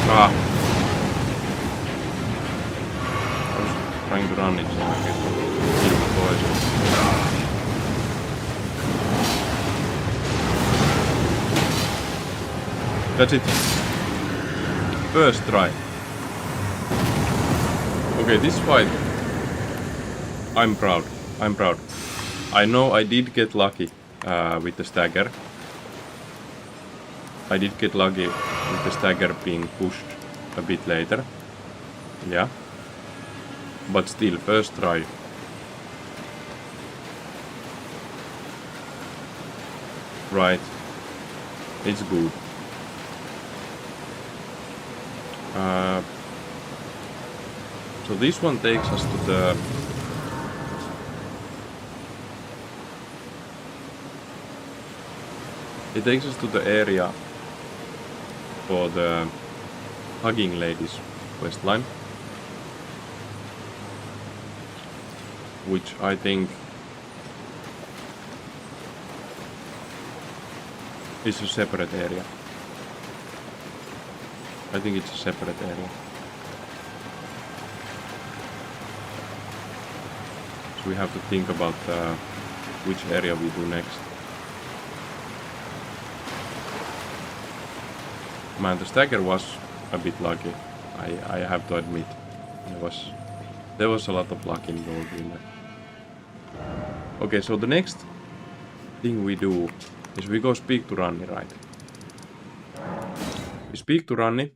Ah. I was trying to run it so I could kill the poison. That's it. First try. Okay, this fight. I'm proud. I'm proud. I know I did get lucky with the stagger. I did get lucky with the stagger being pushed a bit later. Yeah. But still, first try. Right. It's good. So this one takes us to the... It takes us to the area for the Hugging Ladies questline, which I think is a separate area. I think it's a separate area. So we have to think about which area we do next. Man, the stagger was a bit lucky. I have to admit. There was a lot of luck involved in that. Okay, so the next thing we do is we go speak to Ranni, right? We speak to Ranni.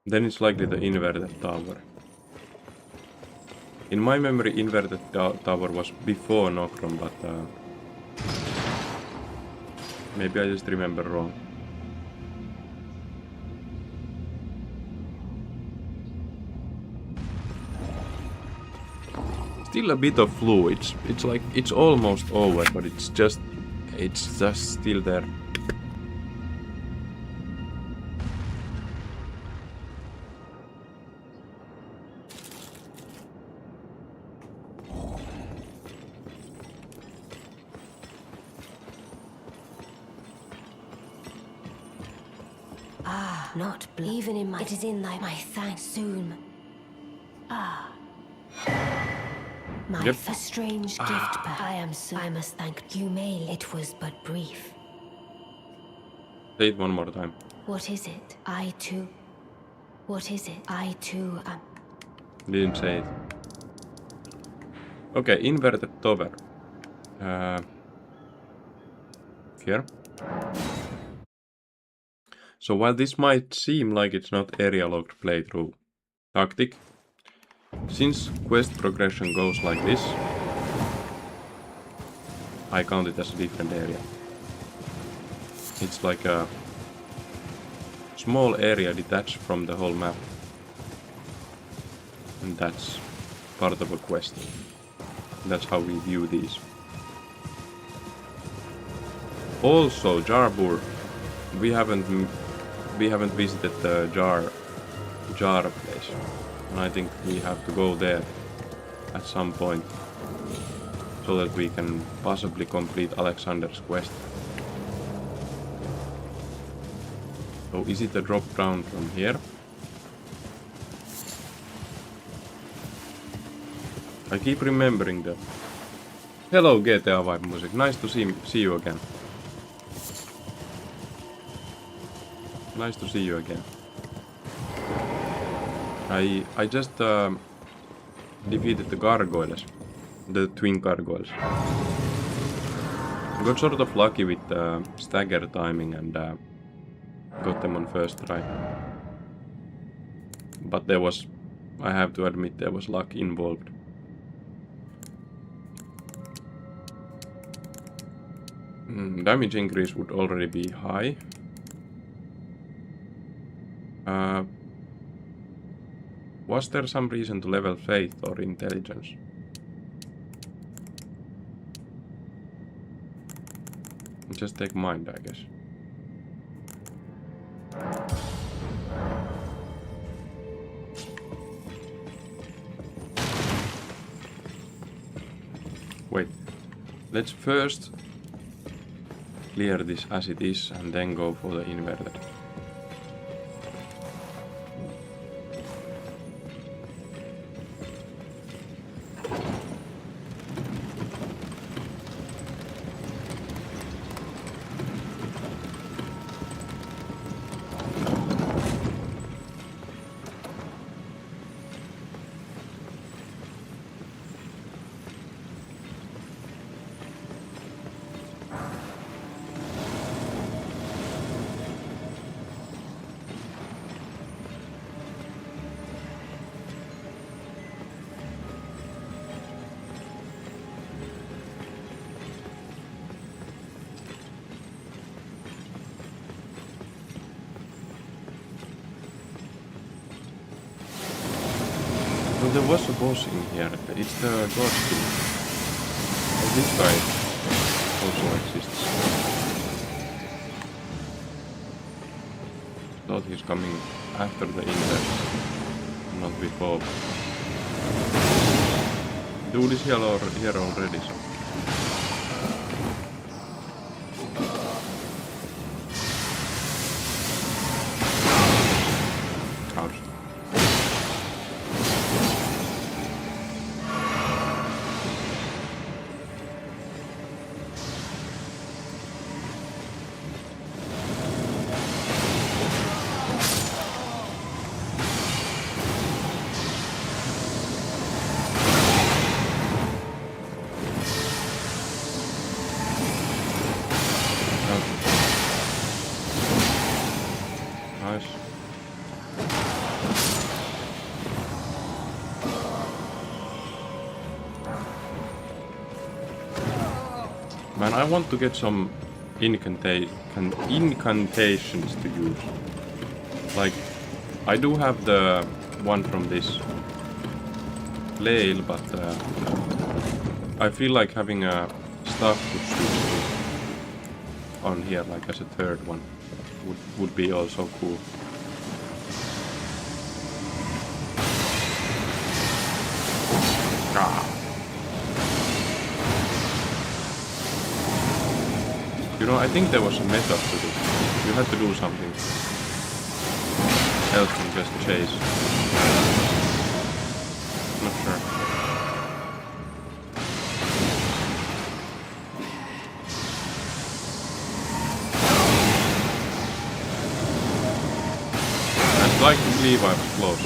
Then it's likely the inverted tower. In my memory, inverted tower was before Nokron, but maybe I just remember wrong. Still a bit of flu. It's like it's almost over, but it's just still there. Not even in my. It is in my thanks soon. My Yep. strange gift. I must thank you. It was but brief. Say it one more time. What is it? I too. What is it? I too am. Didn't say it. Okay, inverted tower. Here. So while this might seem like it's not area locked playthrough tactic, since quest progression goes like this, I count it as a different area. It's like a small area detached from the whole map. And that's part of a quest. That's how we view these. Also, Jarbur, we haven't visited the jar place, and I think we have to go there at some point so that we can possibly complete Alexander's quest. So is it a drop down from here? I keep remembering the... Hello GTA Vibe Music, nice to see you again. Nice to see you again. I just defeated the gargoyles, the twin gargoyles. I got sort of lucky with stagger timing and got them on first try. But there was, I have to admit, there was luck involved. Damage increase would already be high. Was there some reason to level faith or intelligence? Just take mind, I guess. Wait, let's first clear this as it is and then go for the inverted. So there was a boss in here. It's the god king. Oh, this guy also exists. Thought he's coming after the invert, not before. Dude is here already, so. Ouch. Man, I want to get some incantations to use. Like, I do have the one from this flail, but I feel like having a staff to shoot on here, like as a third one, would be also cool. Ah. You know, I think there was a method to this. You had to do something else than just chase. Not sure. I'd like to believe I was close.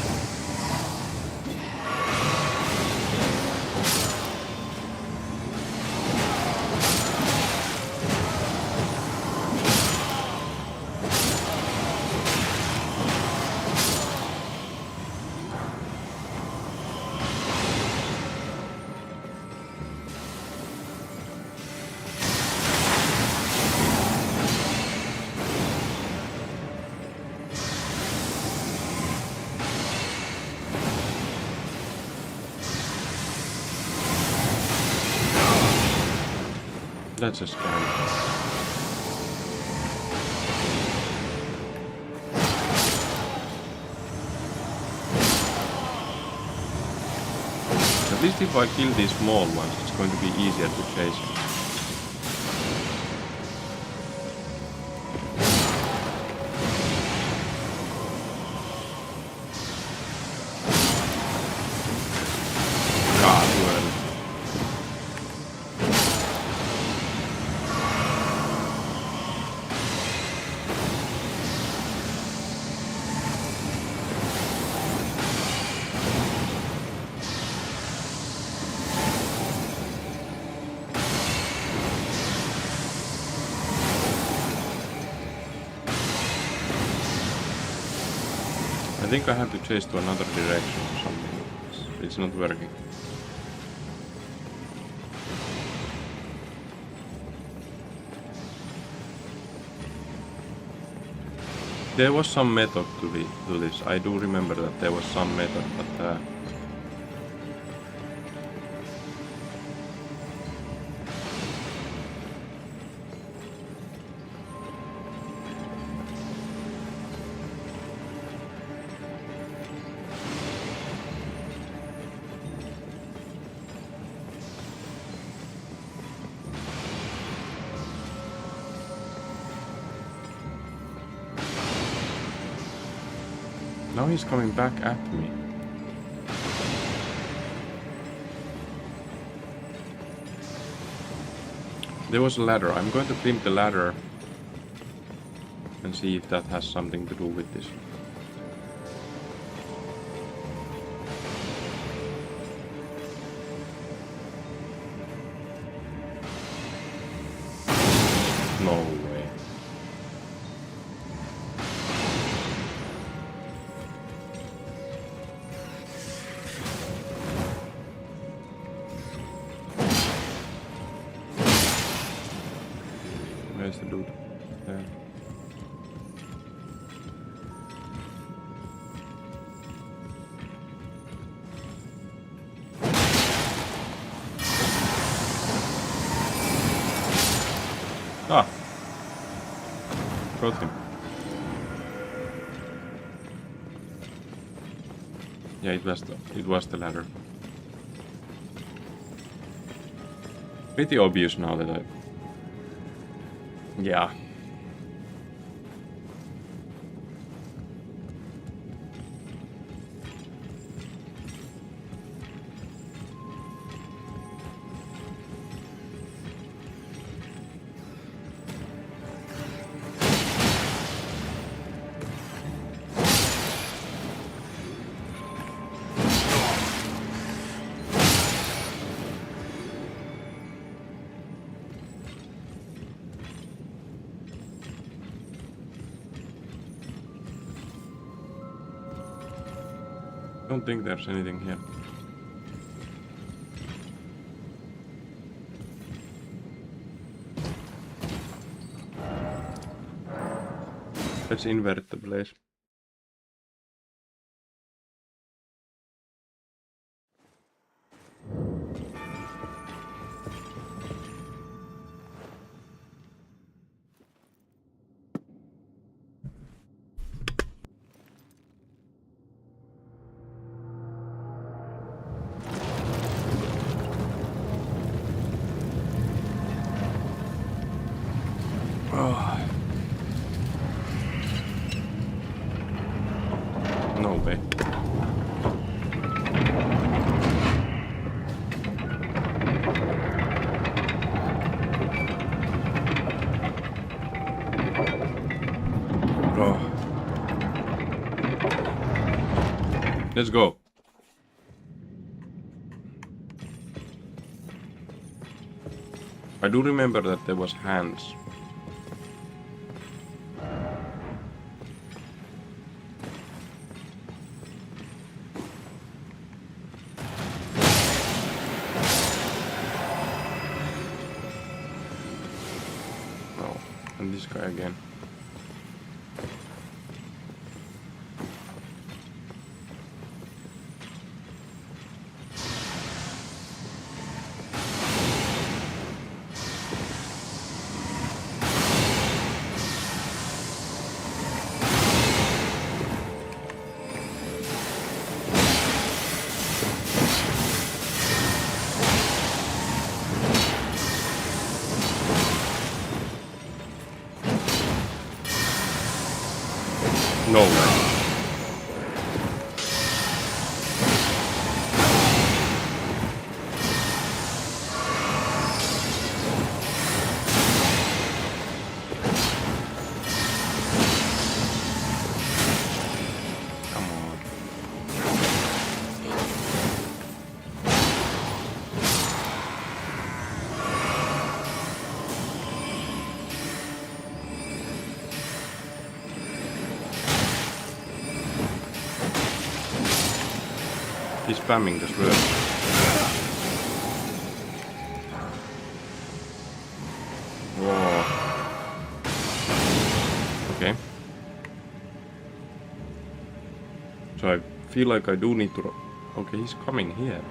That's a scam. At least if I kill these small ones, it's going to be easier to chase them. I think I have to chase to another direction or something. It's not working. There was some method to this. I do remember that there was some method, but now he's coming back at me. There was a ladder. I'm going to climb the ladder and see if that has something to do with this. No way. Where's the dude? There. Ah! Got him. Yeah, it was the ladder. Pretty obvious now that yeah. I don't think there's anything here. Let's invert the place. No way. Oh. Let's go. I do remember that there was hands. No, and this guy again. No way. Come on. He's spamming the sword. Whoa. Okay. So I feel like I do need to... Okay, he's coming here.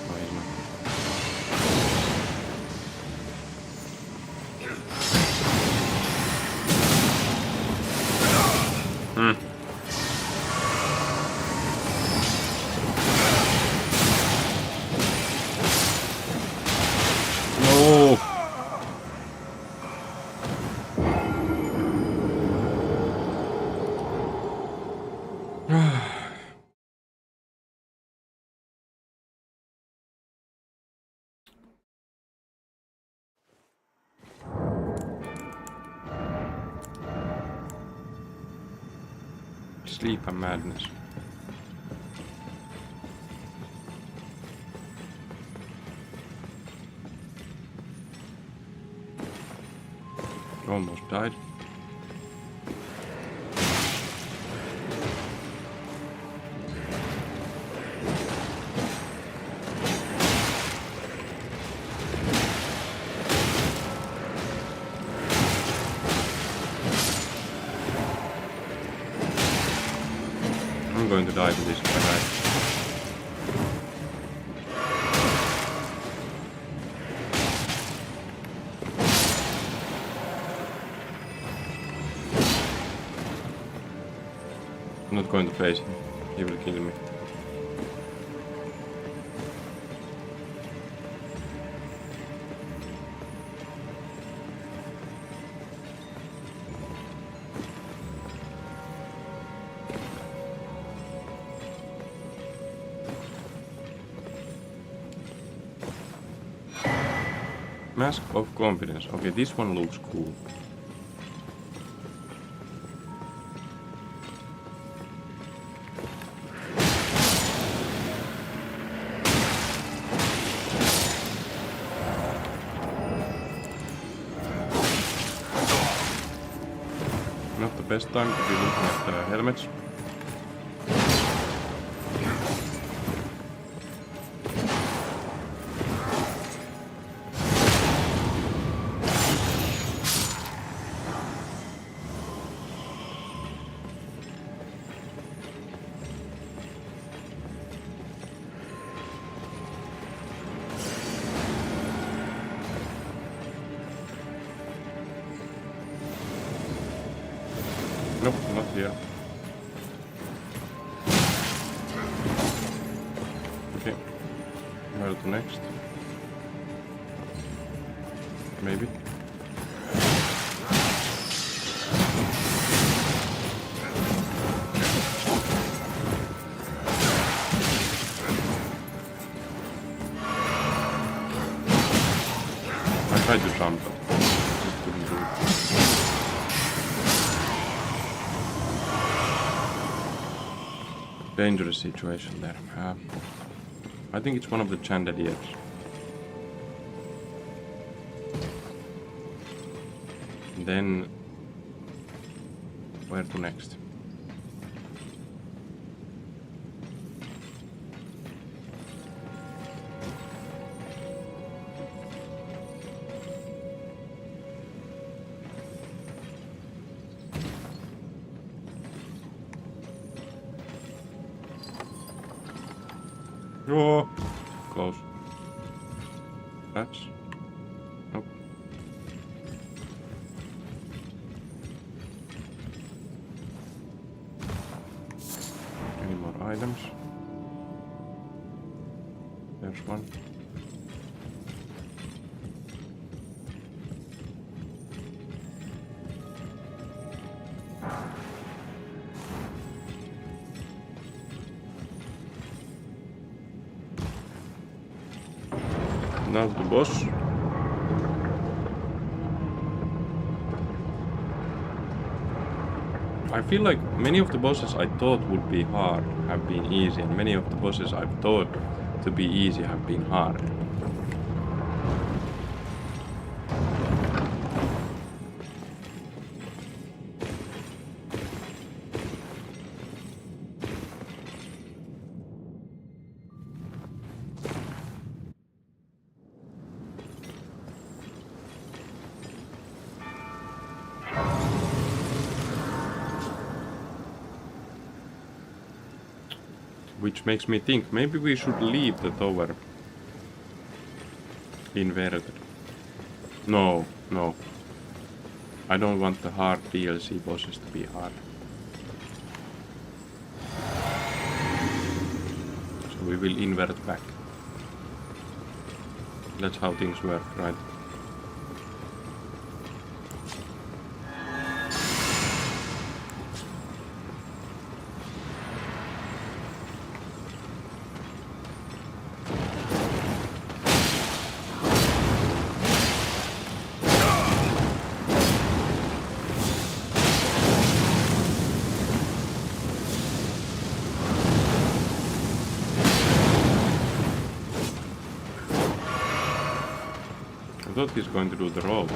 No, he's not. No! Sleep and madness. Almost died. I'm going to die to this guy. I'm not going to face him. He will kill me. Mask of Confidence. Okay, this one looks cool. Not the best time to be looking at the helmets. here. Okay. Where to next? Maybe. I tried to jump, but just couldn't do it. Dangerous situation there. I think it's one of the chandeliers. Then where to next? Oh, close. That's nope. Any more items? There's one. Now the boss. I feel like many of the bosses I thought would be hard have been easy, and many of the bosses I've thought to be easy have been hard. Which makes me think maybe we should leave the tower inverted. No, no. I don't want the hard DLC bosses to be hard. So we will invert back. That's how things work, right? I thought he's going to do the roll.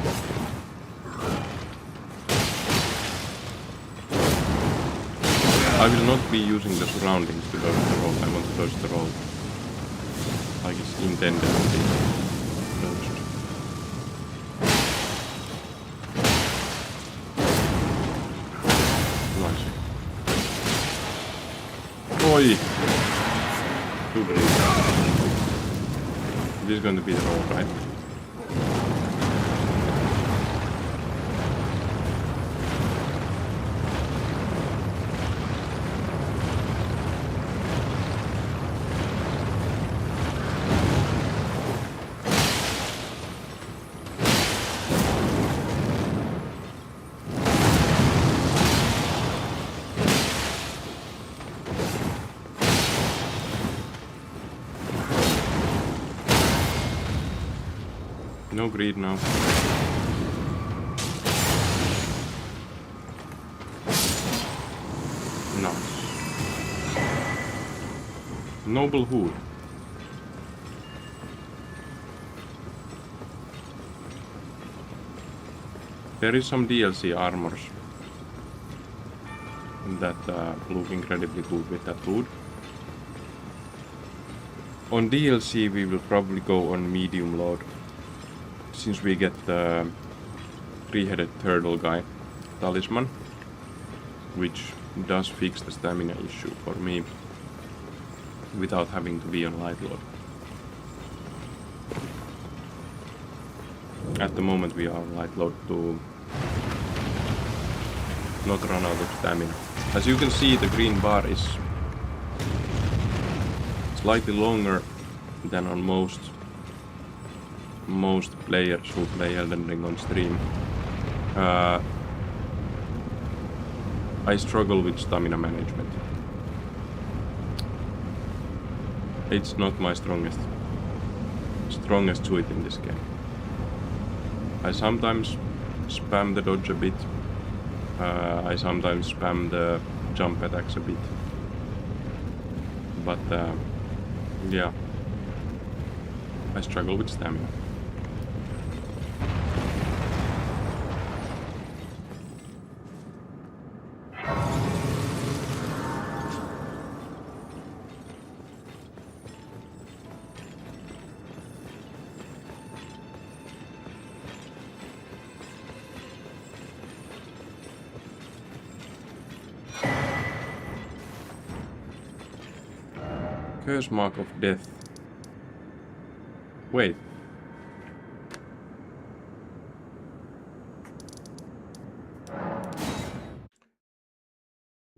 I will not be using the surroundings to dodge the roll. I want to dodge the roll like it's intended to be dodged. Nice. Oi! Too big. This is going to be the roll, right? No greed now. Nice. Noble hood. There is some DLC armors that look incredibly good with that hood. On DLC we will probably go on medium load, since we get the three-headed turtle guy talisman, which does fix the stamina issue for me without having to be on light load. At the moment we are on light load to not run out of stamina. As you can see, the green bar is slightly longer than on most players who play Elden Ring on stream. I struggle with stamina management. It's not my strongest suit in this game. I sometimes spam the dodge a bit. I sometimes spam the jump attacks a bit. But yeah, I struggle with stamina. Curse mark of death. Wait.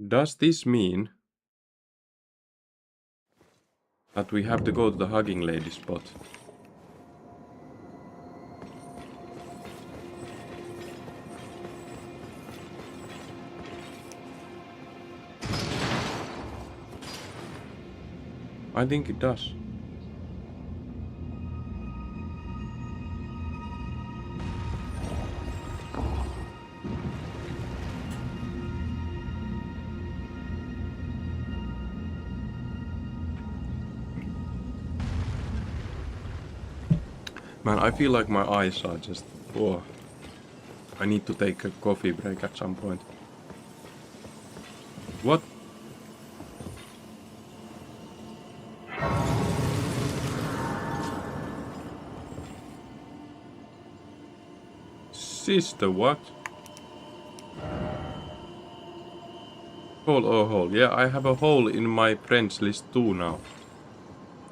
Does this mean that we have to go to the hugging lady spot? I think it does. Man, I feel like my eyes are just... Oh, I need to take a coffee break at some point. What? Sister, what? Hole or hole? Yeah, I have a hole in my friends list too now.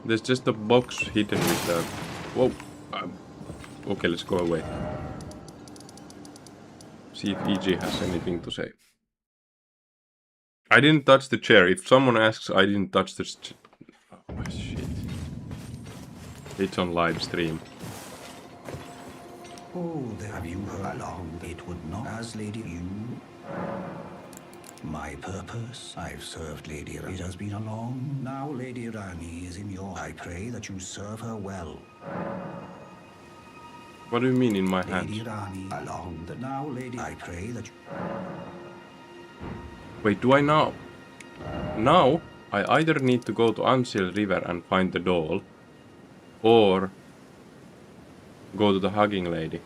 There's just a box hidden with the... Whoa. Okay, let's go away. See if EG has anything to say. I didn't touch the chair. If someone asks, I didn't touch the chair. Oh, shit. It's on live stream. Oh, have you heard along? It would not as Lady you. My purpose, I've served Lady Rani. It has been a long. Now Lady Rani is in your. I pray that you serve her well. What do you mean in my hands? Lady Rani, along the now Lady. I pray that you. Wait, do I now? Now, I either need to go to Ansil River and find the doll, or go to the hugging lady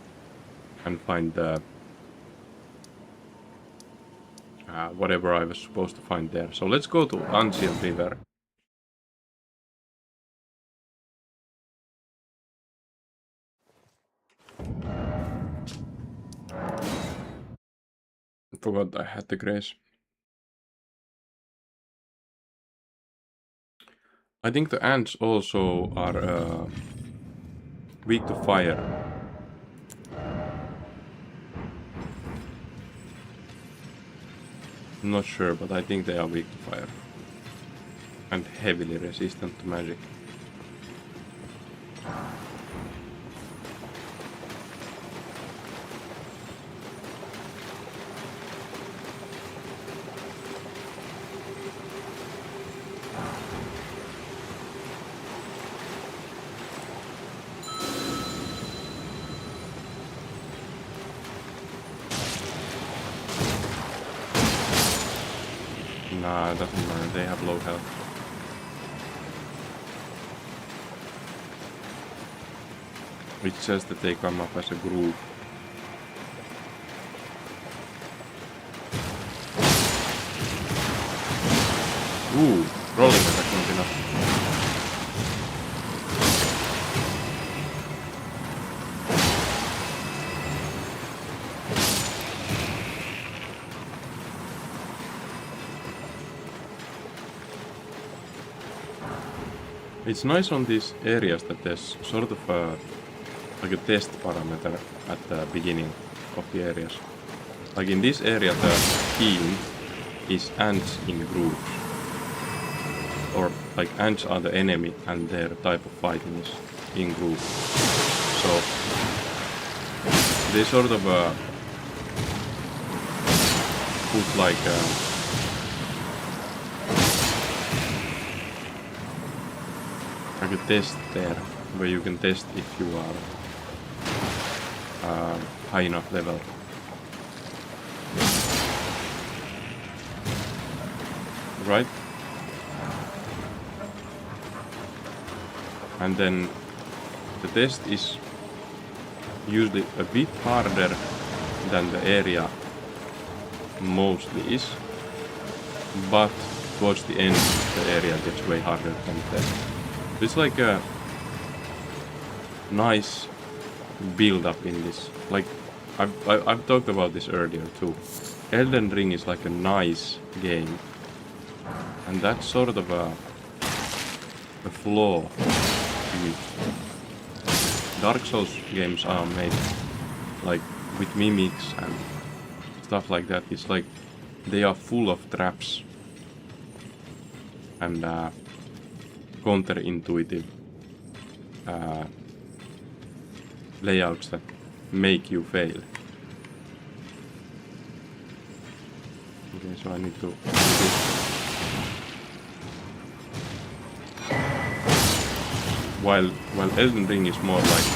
and find the whatever I was supposed to find there. So let's go to Ansil River. I forgot I had the grace. I think the ants also are weak to fire. I'm not sure, but I think they are weak to fire. And heavily resistant to magic. Nah, it doesn't matter, they have low health. It says that they come up as a group. Ooh, rolling attack not enough. It's nice on these areas that there's sort of like a test parameter at the beginning of the areas. Like in this area, the theme is ants in groups. Or like ants are the enemy and their type of fighting is in groups. So they sort of put like a test there where you can test if you are high enough level. Right? And then the test is usually a bit harder than the area mostly is, but towards the end the area gets way harder than the test. It's like a nice build up in this. Like I've talked about this earlier too. Elden Ring is like a nice game, and that's sort of a flaw in it. Dark Souls games are made like with mimics and stuff like that. It's like they are full of traps and counterintuitive layouts that make you fail. Okay, so I need to do this. While Elden Ring is more like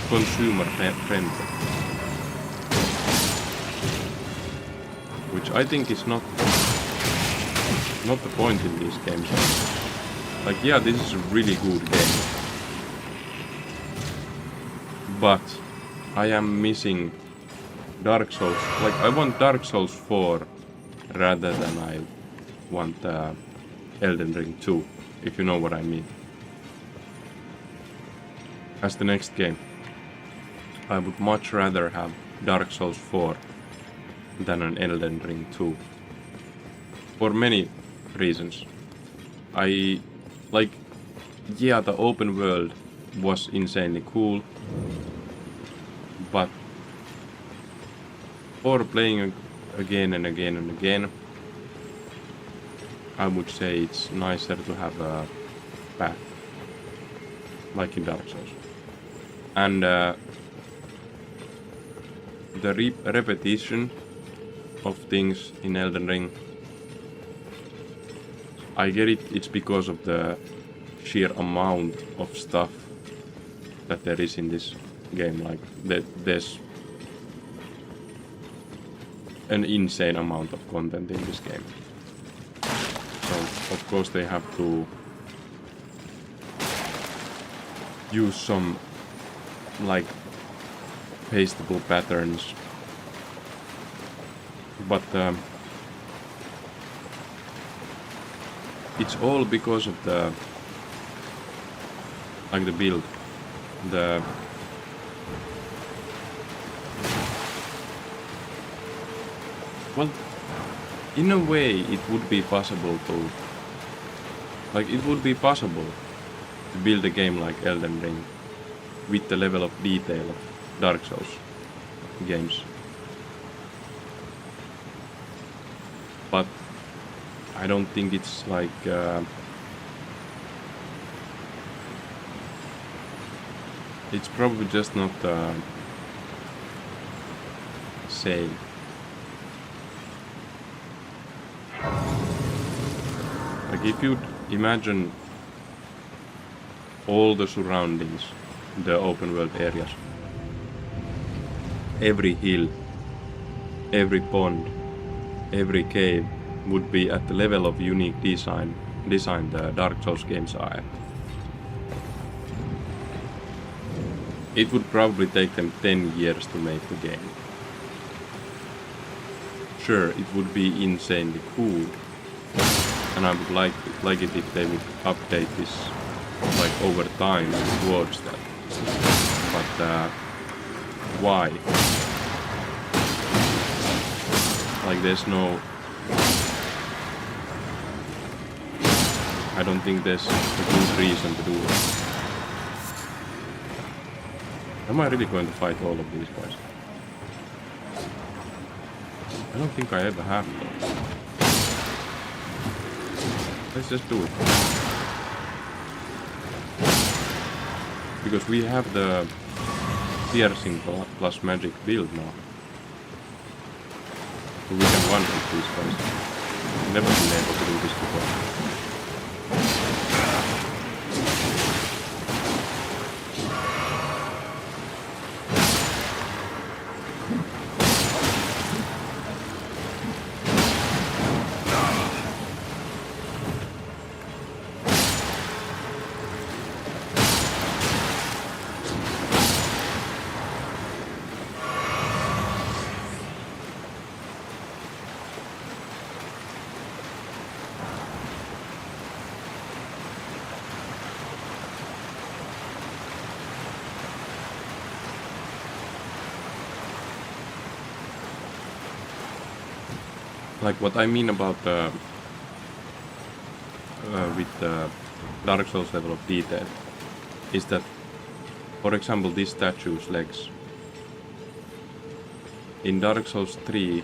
consumer friendly, which I think is not the point in these games. Like, yeah, this is a really good game, but I am missing Dark Souls. Like, I want Dark Souls 4 rather than I want Elden Ring 2, if you know what I mean. As the next game, I would much rather have Dark Souls 4 than an Elden Ring 2. For many reasons. Yeah, the open world was insanely cool, but for playing again and again and again, I would say it's nicer to have a path, like in Dark Souls. And the repetition of things in Elden Ring, I get it, it's because of the sheer amount of stuff that there is in this game. Like, there's an insane amount of content in this game. So, of course, they have to use some, like, pasteable patterns. But it's all because of the, like, the build. Well, in a way, it would be possible to, like, it would be possible to build a game like Elden Ring with the level of detail of Dark Souls games. But I don't think it's like it's probably just not same. Like, if you'd imagine all the surroundings, the open world areas, every hill, every pond, every cave would be at the level of unique design the Dark Souls games are at. It would probably take them 10 years to make the game. Sure, it would be insanely cool, and I would like it if they would update this, like, over time towards that. But why? Like, there's no... I don't think there's a good reason to do it. Am I really going to fight all of these guys? I don't think I ever have those. Let's just do it. Because we have the piercing plus magic build now. So we can one-hit these guys. Never been able to do this before. Like what I mean about with the Dark Souls level of detail is that, for example, this statue's legs. In Dark Souls 3,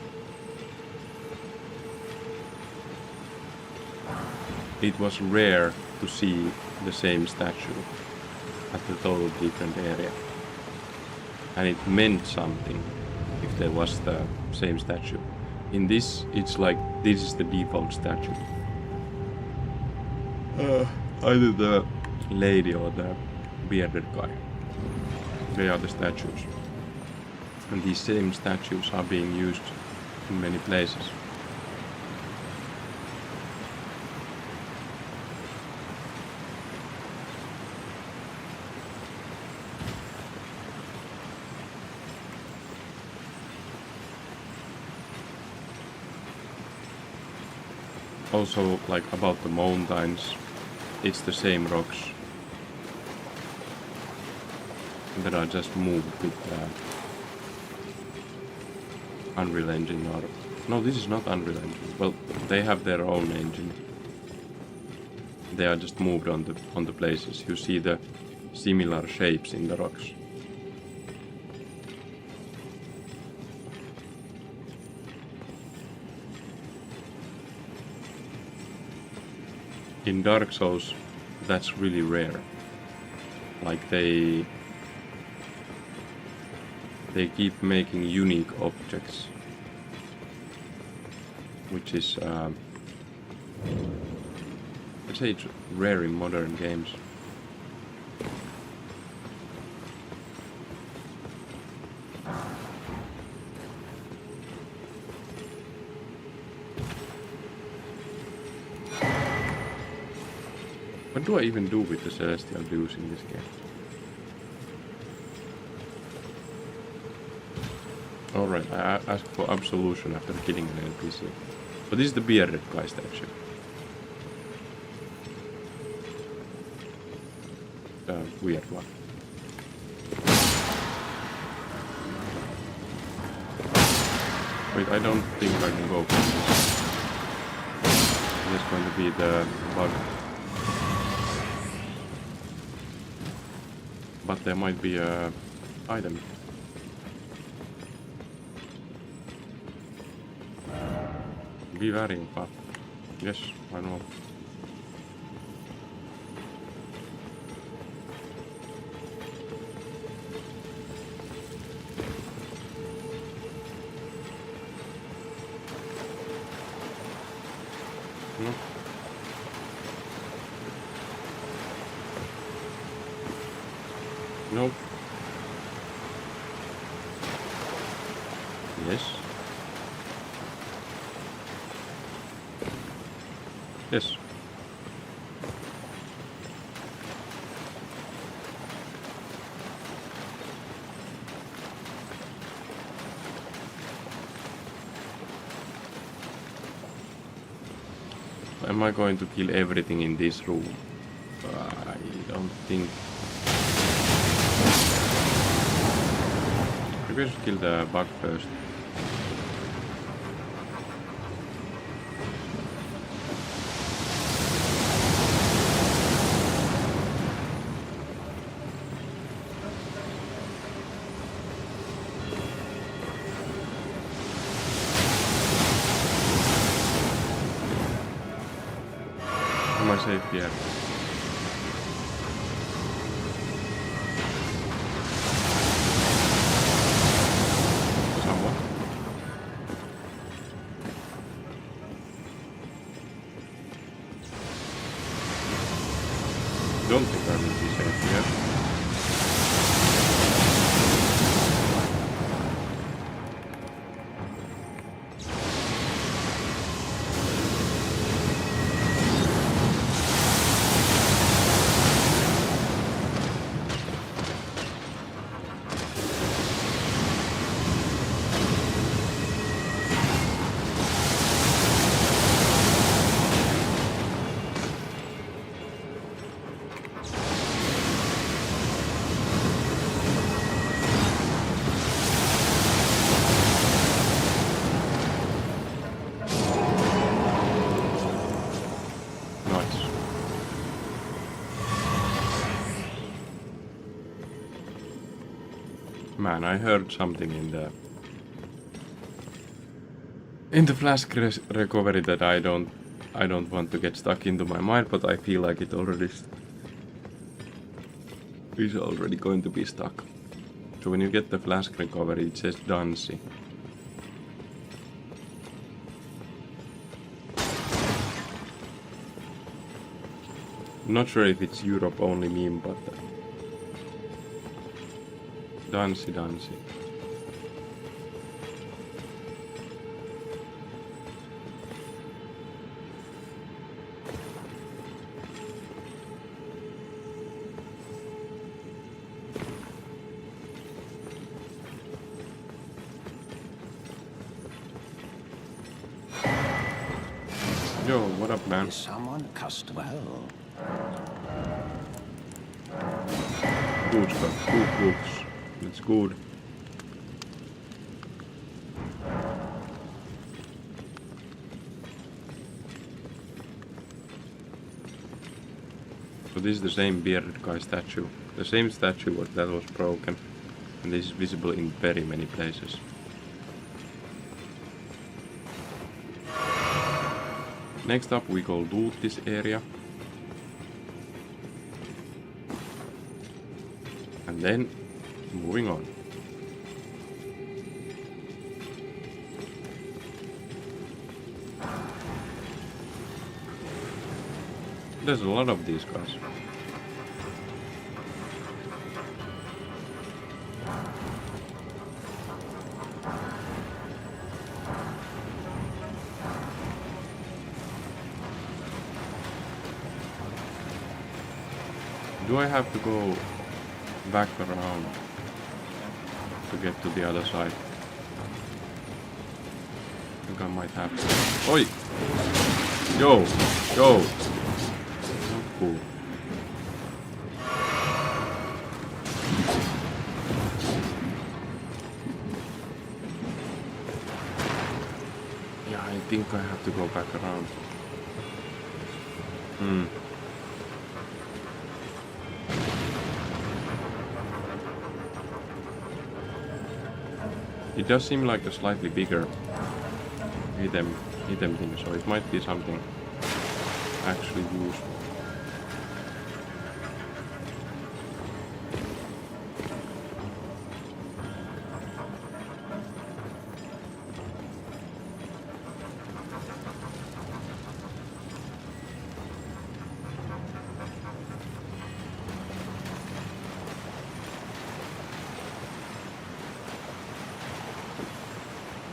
it was rare to see the same statue at a total different area. And it meant something if there was the same statue. In this, it's like, this is the default statue. Either the lady or the bearded guy. They are the statues. And these same statues are being used in many places. Also, like about the mountains, it's the same rocks that are just moved with Unreal Engine or... No, this is not Unreal Engine. Well, they have their own engine. They are just moved on the places. You see the similar shapes in the rocks. In Dark Souls, that's really rare. Like they keep making unique objects, which is I'd say it's rare in modern games. What do I even do with the Celestial Dews in this game? Alright, I asked for absolution after killing an NPC. But this is the bearded guy statue. Weird one. Wait, I don't think I can go from this. There's going to be the bug. But there might be a item. Be varying path. Yes, I know. No. Nope. Yes. Yes. Am I going to kill everything in this room? I don't think. Maybe I should kill the bug first. Am I safe here? Somewhat. Don't think I will be safe here. Man, I heard something in the flask recovery that I don't want to get stuck into my mind, but I feel like it already is already going to be stuck. So when you get the flask recovery, it says Dancy. Not sure if it's Europe only meme, but Dancy. Yo, what up, man? Is someone cussed well? Good stuff, good books. It's good. So this is the same bearded guy statue. The same statue that was broken. And this is visible in very many places. Next up we go loot this area. And then moving on. There's a lot of these guys. Do I have to go back around to get to the other side? I think I might have to. Oi! Yo! Not cool. Yeah, I think I have to go back around. It does seem like a slightly bigger item thing, so it might be something actually useful.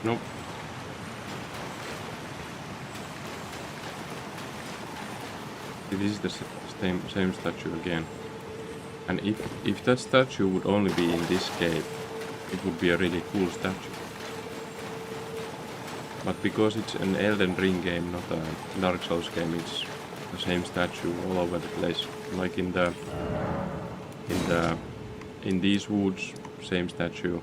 Nope. It is the same statue again. And if that statue would only be in this cave, it would be a really cool statue. But because it's an Elden Ring game, not a Dark Souls game, it's the same statue all over the place. Like in these woods, same statue.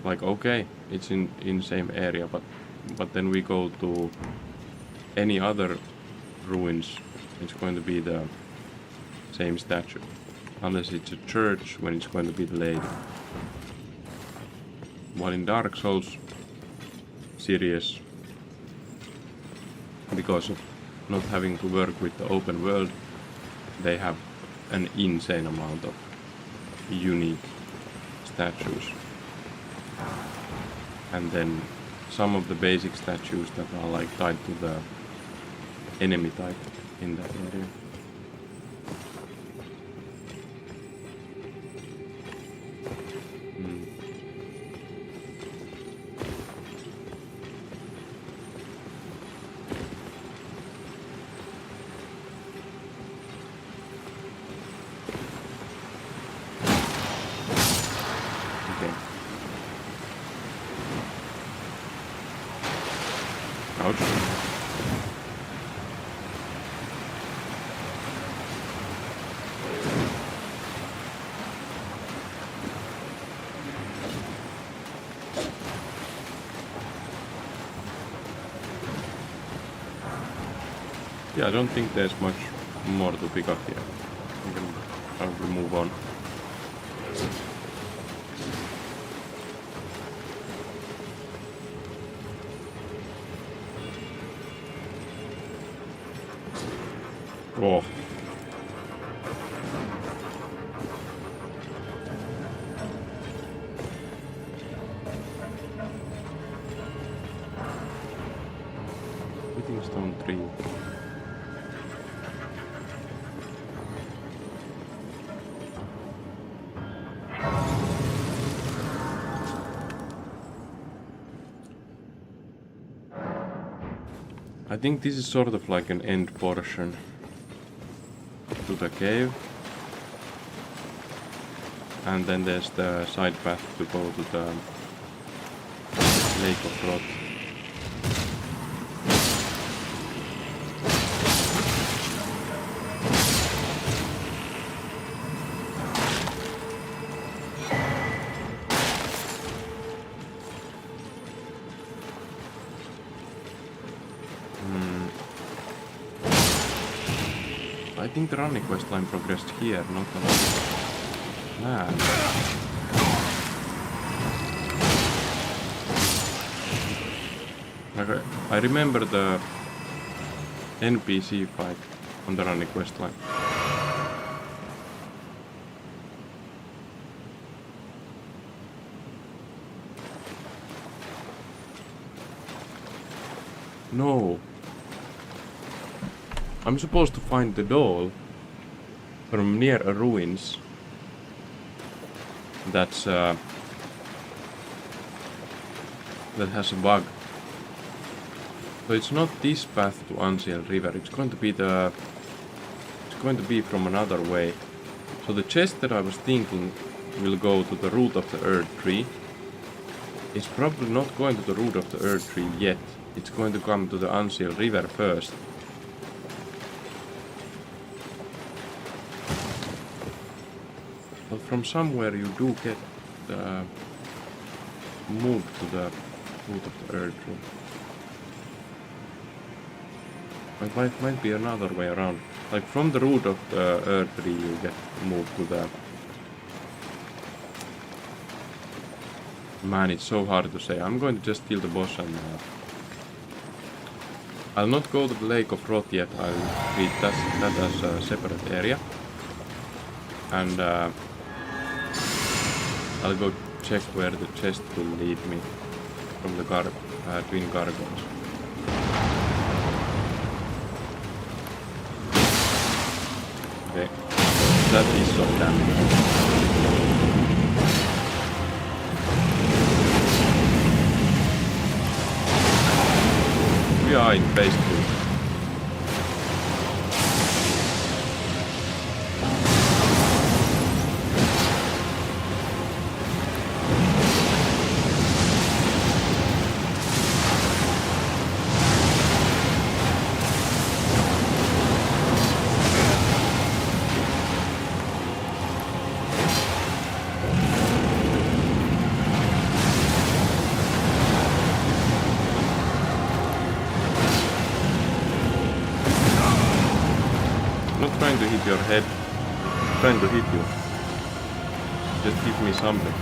Like, okay, it's in same area, but then we go to any other ruins, it's going to be the same statue. Unless it's a church, when it's going to be the lady. While in Dark Souls series, because of not having to work with the open world, they have an insane amount of unique statues. And then some of the basic statues that are like tied to the enemy type in that area. Okay. Ouch. Yeah, I don't think there's much more to pick up here. We can probably move on. Oh. Hitting stone 3. I think this is sort of like an end portion to the cave. And then there's the side path to go to the Lake of Rot. I think the running quest line progressed here, not on man. Okay, I remember the NPC fight on the running quest line. No. I'm supposed to find the doll from near a ruins. That's that has a bug. So it's not this path to Unsealed River. It's going to be from another way. So the chest that I was thinking will go to the root of the Earth Tree. It's probably not going to the root of the Earth Tree yet. It's going to come to the Unsealed River first. But from somewhere you do get moved to the root of the Earth Tree. It might be another way around. Like from the root of the Earth Tree you get moved to the... Man, it's so hard to say. I'm going to just kill the boss and... I'll not go to the Lake of Rot yet. I'll treat that as a separate area. And I'll go check where the chest will lead me from the twin gargoyles. Okay, that is so damaging. We are in phase 2. Trying to hit your head, trying to hit you. Just give me something.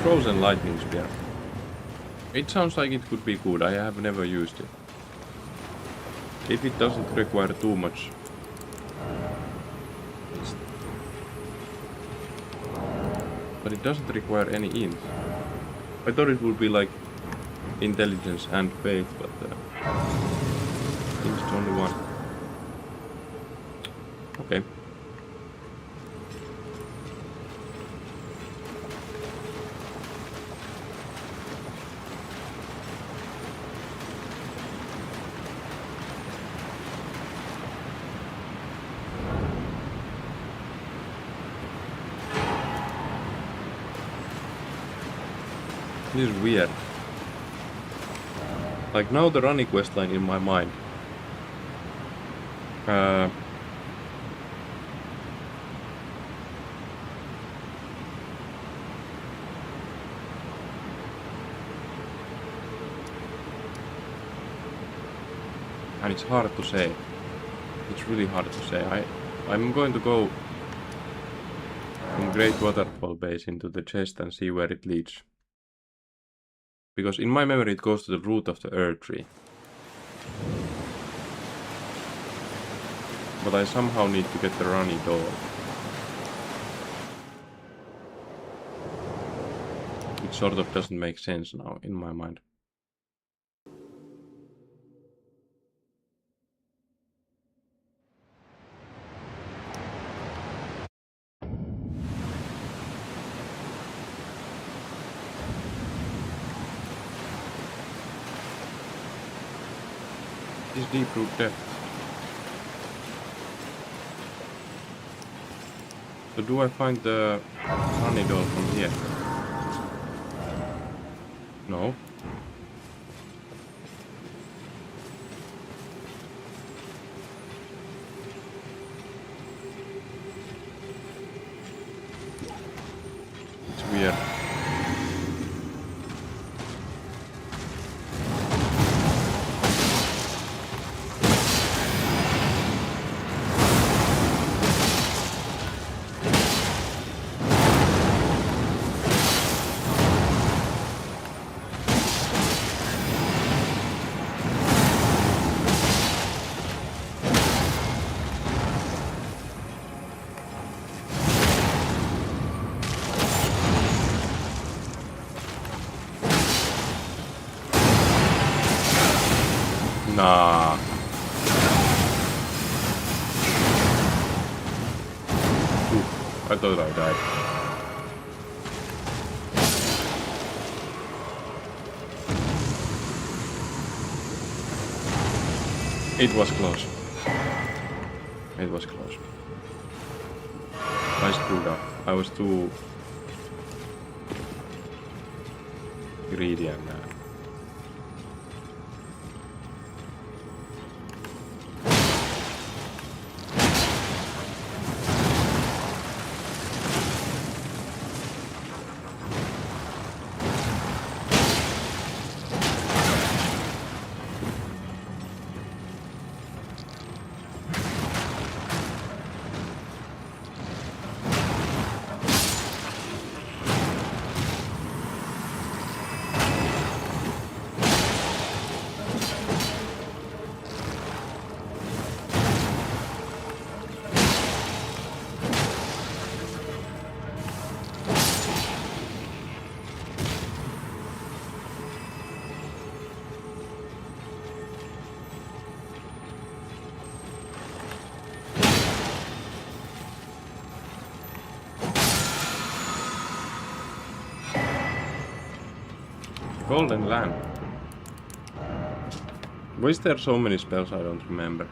frozen lightning spear. It sounds like it could be good. I have never used it. If it doesn't require too much. But it doesn't require any int. I thought it would be like intelligence and faith, but it's only one. Okay. This is weird. Like now the running questline in my mind. And it's hard to say. It's really hard to say. I'm going to go from Great Waterfall Base into the chest and see where it leads. Because in my memory it goes to the root of the Earth Tree. But I somehow need to get the runny door. It sort of doesn't make sense now in my mind. This deep root depth. So do I find the honey doll from here? No. It's weird. Nah. I thought I died. It was close. It was close. I screwed up. I was too greedy and Golden Lamp. Why is there so many spells I don't remember?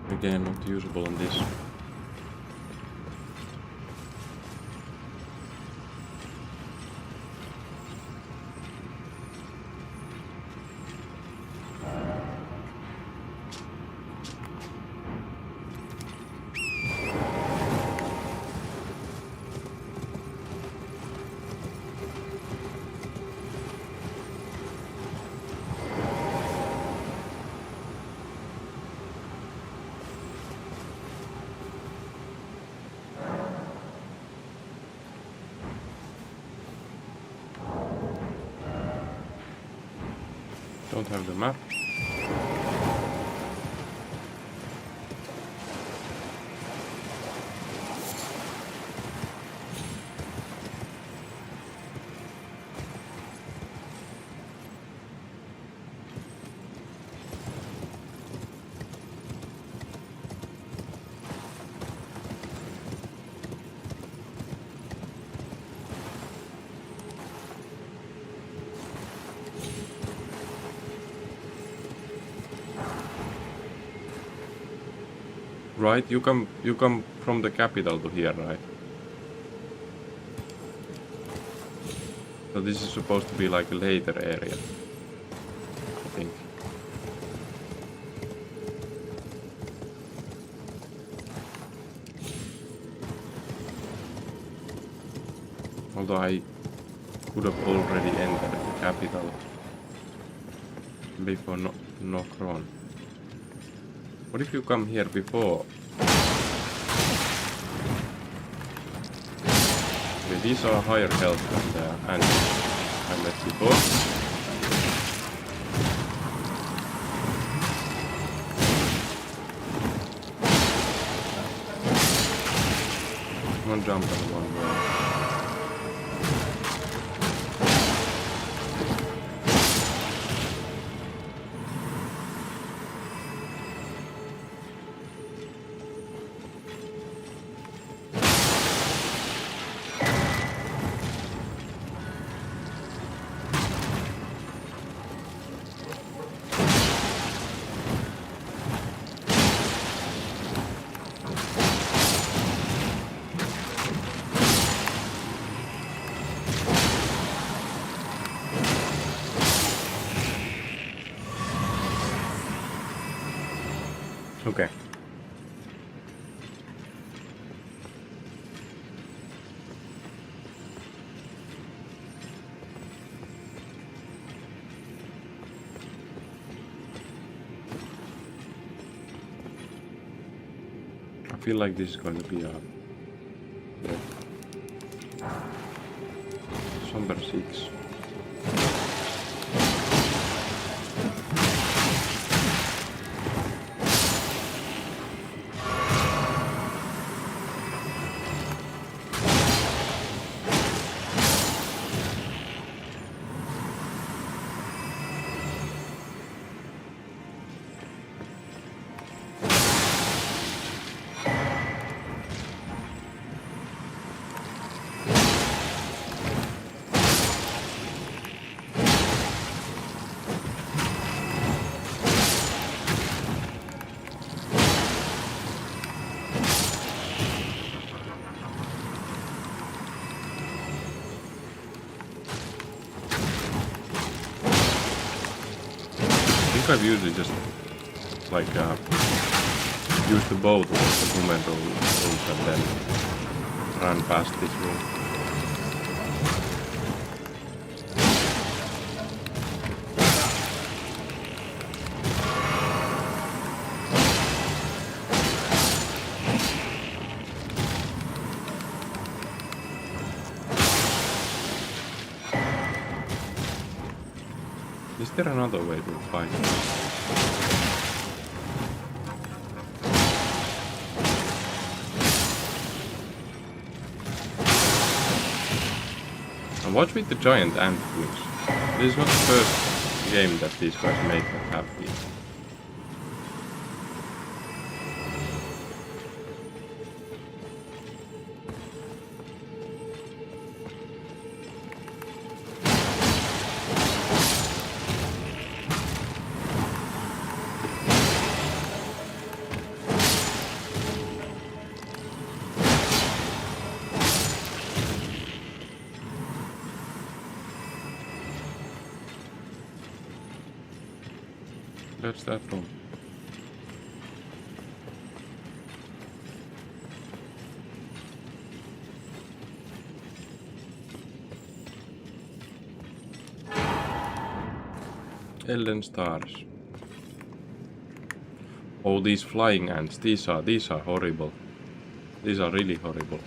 Again, not usable on this. Don't have the map. Right, you come from the capital to here, right? So this is supposed to be like a later area, I think. Although I could have already entered the capital before Nokron. What if you come here before? Okay, these are higher health than the ants I met before. One jump and one roll. Okay. I feel like this is going to be a Somber 6. I've usually just like use the boat with the movement rules and then run past this room. Is there another way to fight? And watch with the giant ant wings. This is not the first game that these guys made that have these. That's that from. Elden Stars. Oh, these flying ants, these are horrible. These are really horrible.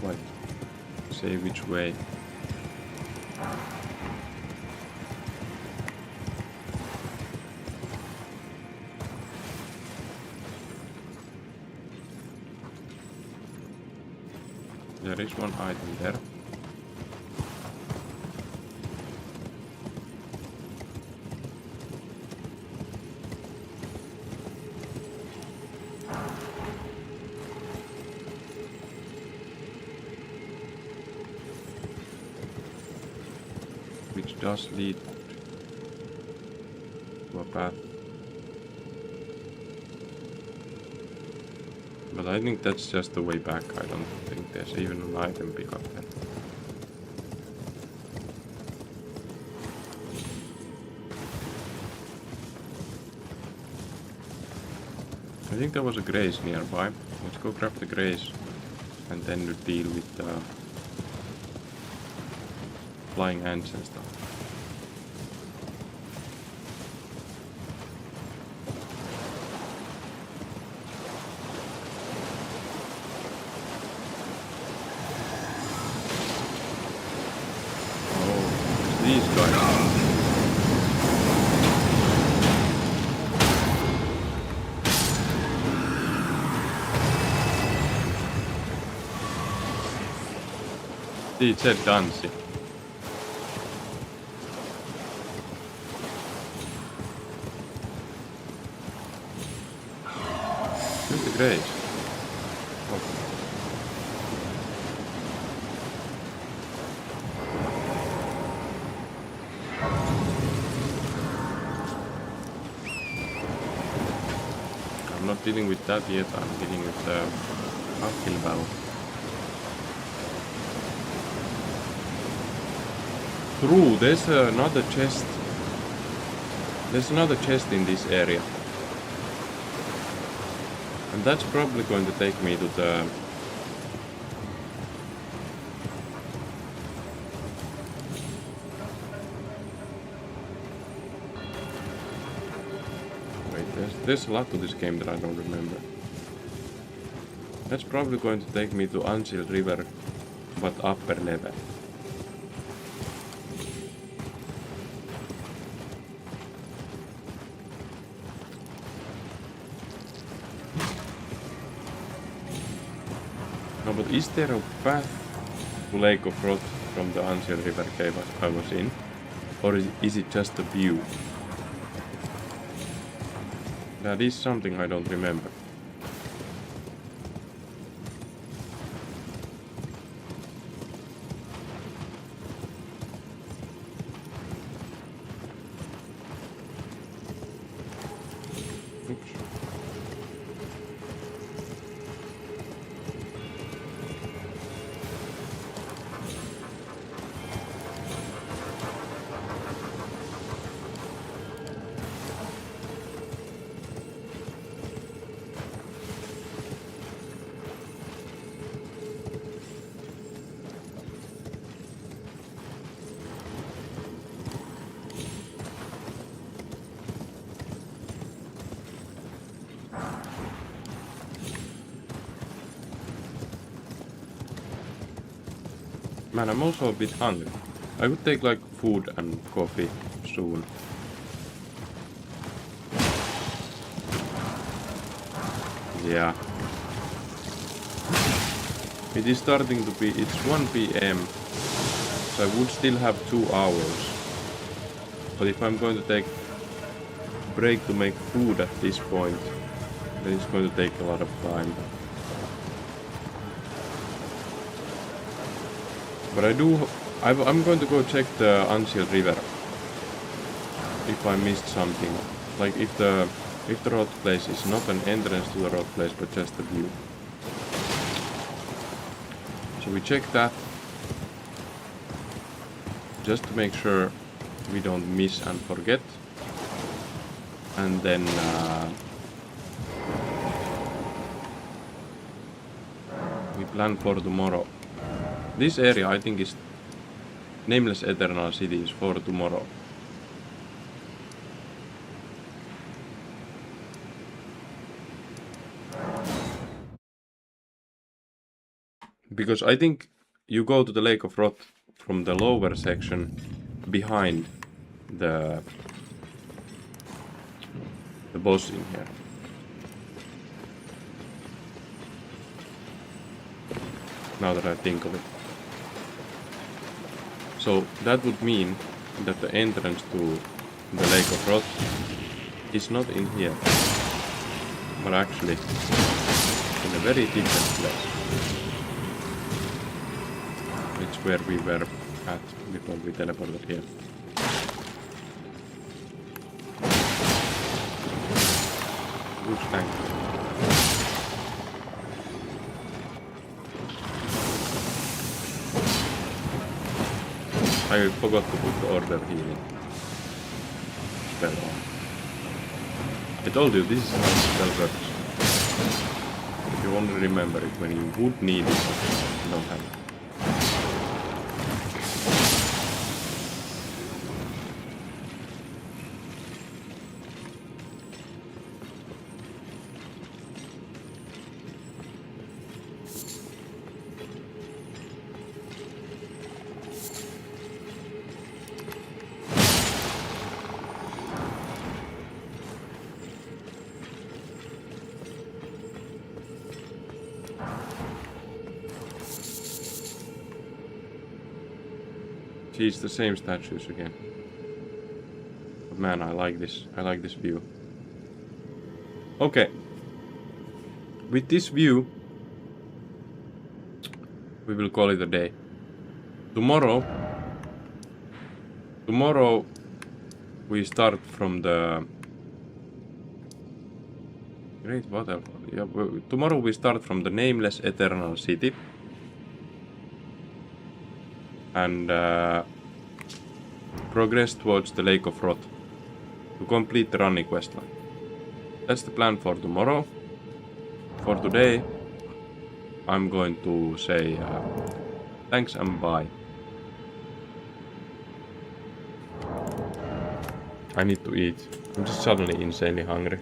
quite say which way. There is one item there. Which does lead to a path. But I think that's just the way back. I don't think there's even an item pickup there. I think there was a grace nearby. Let's go grab the grace and then deal with the flying ants and stuff. Oh, it's these guys. It said Dancy. Where's the grace? Oh. I'm not dealing with that yet, I'm dealing with the uphill battle. True, there's another chest. There's another chest in this area. And that's probably going to take me to the... Wait, there's a lot to this game that I don't remember. That's probably going to take me to Ansil River, but upper level. No, but is there a path to Lake of Rot from the Ansil River cave I was in? Or is it just a view? That is something I don't remember. Oops. Man, I'm also a bit hungry. I would take like food and coffee soon. Yeah. It is starting to be, it's 1 PM. So I would still have 2 hours. But if I'm going to take a break to make food at this point, then it's going to take a lot of time. But I'm going to go check the Ansil River if I missed something. Like if the road place is not an entrance to the road place but just a view. So we check that just to make sure we don't miss and forget. And then we plan for tomorrow. This area, I think, is Nameless Eternal City is for tomorrow. Because I think you go to the Lake of Rot from the lower section behind the boss in here. Now that I think of it. So that would mean that the entrance to the Lake of Rot is not in here, but actually in a very different place. It's where we were at before we teleported here. Good tank. I forgot to put the order healing spell on. I told you this is how the spell works. If you want to remember it when you would need it, you don't have it. Geez, the same statues again. But man, I like this. I like this view. Okay. With this view, we will call it a day. Tomorrow we start from the Great Waterfall. Yeah, tomorrow we start from the nameless Eternal City. And progress towards the Lake of Rot to complete the running questline. That's the plan for tomorrow. For today, I'm going to say thanks and bye. I need to eat. I'm just suddenly insanely hungry.